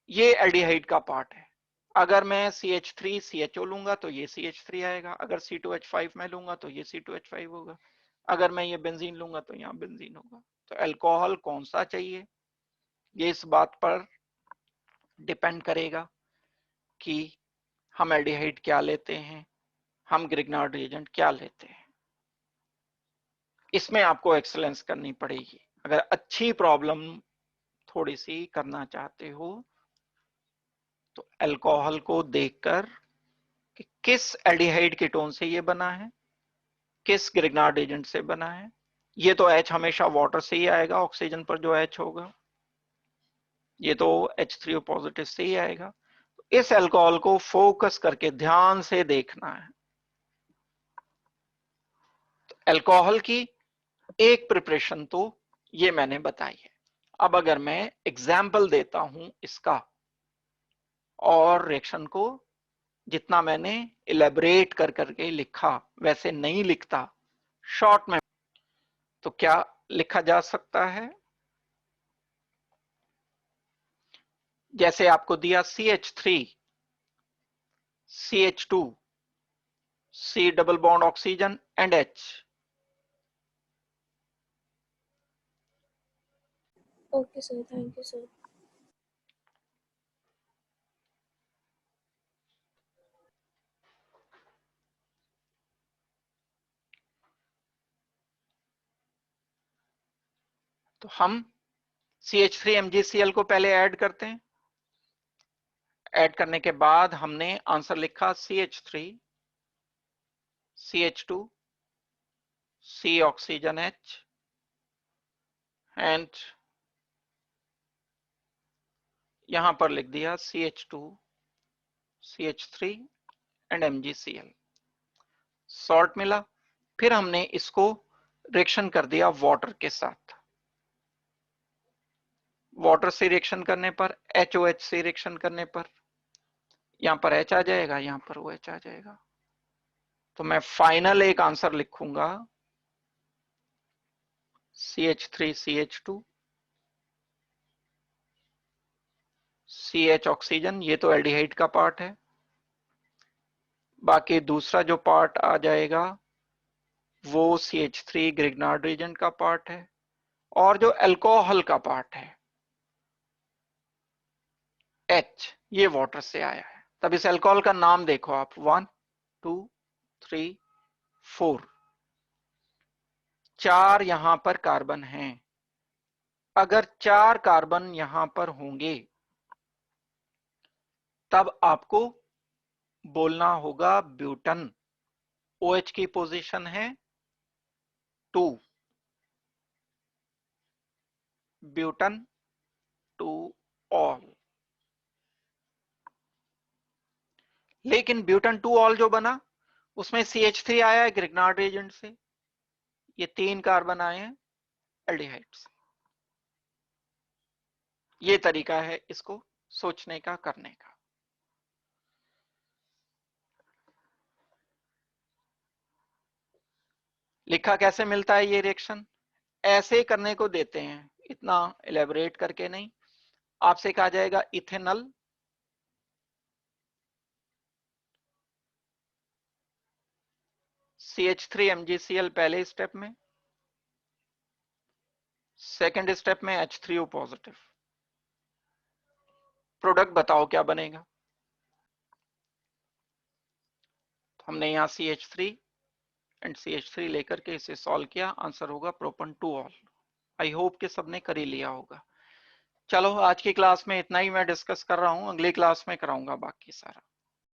ये एल्डिहाइड का पार्ट है। अगर मैं CH3CHO लूंगा तो ये CH3 आएगा, अगर C2H5 मैं लूंगा तो ये C2H5 होगा, अगर मैं ये बेंजीन लूंगा तो यहाँ बेंजीन होगा। तो अल्कोहल कौन सा चाहिए ये इस बात पर डिपेंड करेगा कि हम एल्डिहाइड क्या लेते हैं, हम ग्रिग्नार्ड रिएजेंट क्या लेते हैं। इसमें आपको एक्सेलेंस करनी पड़ेगी। अगर अच्छी प्रॉब्लम थोड़ी सी करना चाहते हो तो अल्कोहल को देखकर कि किस एल्डिहाइड कीटोन से ये बना है, किस ग्रिग्नार्ड एजेंट से बना है। ये तो H हमेशा वाटर से ही आएगा, ऑक्सीजन पर जो H होगा, ये तो H3O पॉजिटिव से ही आएगा। इस अल्कोहल को फोकस करके ध्यान से देखना है। तो अल्कोहल की एक प्रिपरेशन तो ये मैंने बताई है। अब अगर मैं एग्जाम्पल देता हूं इसका, और रिएक्शन को जितना मैंने इलेबरेट कर करके लिखा वैसे नहीं लिखता, शॉर्ट में, तो क्या लिखा जा सकता है। जैसे आपको दिया CH3 CH2 C double bond oxygen and H। Okay sir, thank you sir. तो हम CH3MgCl को पहले ऐड करते हैं। ऐड करने के बाद हमने आंसर लिखा CH3 CH2 C oxygen H and यहां पर लिख दिया CH2 CH3 and MgCl। Salt मिला। फिर हमने इसको रिएक्शन कर दिया वाटर के साथ। वाटर से रिएक्शन करने पर, HOH से रिएक्शन करने पर, यहां पर H आ जाएगा, यहां पर OH आ जाएगा। तो मैं फाइनल एक आंसर लिखूंगा CH3CH2 CH ऑक्सीजन, ये तो एल्डिहाइड का पार्ट है। बाकी दूसरा जो पार्ट आ जाएगा वो CH3 ग्रिग्नार्ड रीजन का पार्ट है, और जो अल्कोहल का पार्ट है H ये वाटर से आया है। तब इस अल्कोहल का नाम देखो आप, 1 2 3 4, 4 यहां पर कार्बन हैं। अगर 4 कार्बन यहां पर होंगे तब आपको बोलना होगा ब्यूटन। OH की पोजीशन है 2, ब्यूटन 2 ऑल। लेकिन ब्यूटन 2 ऑल जो बना उसमें CH3 आया है ग्रिग्नार्ड एजेंट से, ये 3 कार्बन आए हैं एल्डिहाइड से। ये तरीका है इसको सोचने का, करने का। लिखा कैसे मिलता है ये रिएक्शन, ऐसे करने को देते हैं, इतना इलेबोरेट करके नहीं। आपसे कहा जाएगा इथेनॉल CH3 MgCl पहले स्टेप में, सेकेंड स्टेप में H3O पॉजिटिव। प्रोडक्ट बताओ क्या बनेगा। तो हमने यहाँ CH3 एंड CH3 लेकर के इसे सॉल्व किया, आंसर होगा प्रोपन 2 ऑल। आई होप कि सबने कर ही लिया होगा। चलो आज की क्लास में इतना ही मैं डिस्कस कर रहा हूँ, अगली क्लास में कराऊंगा बाकी सारा।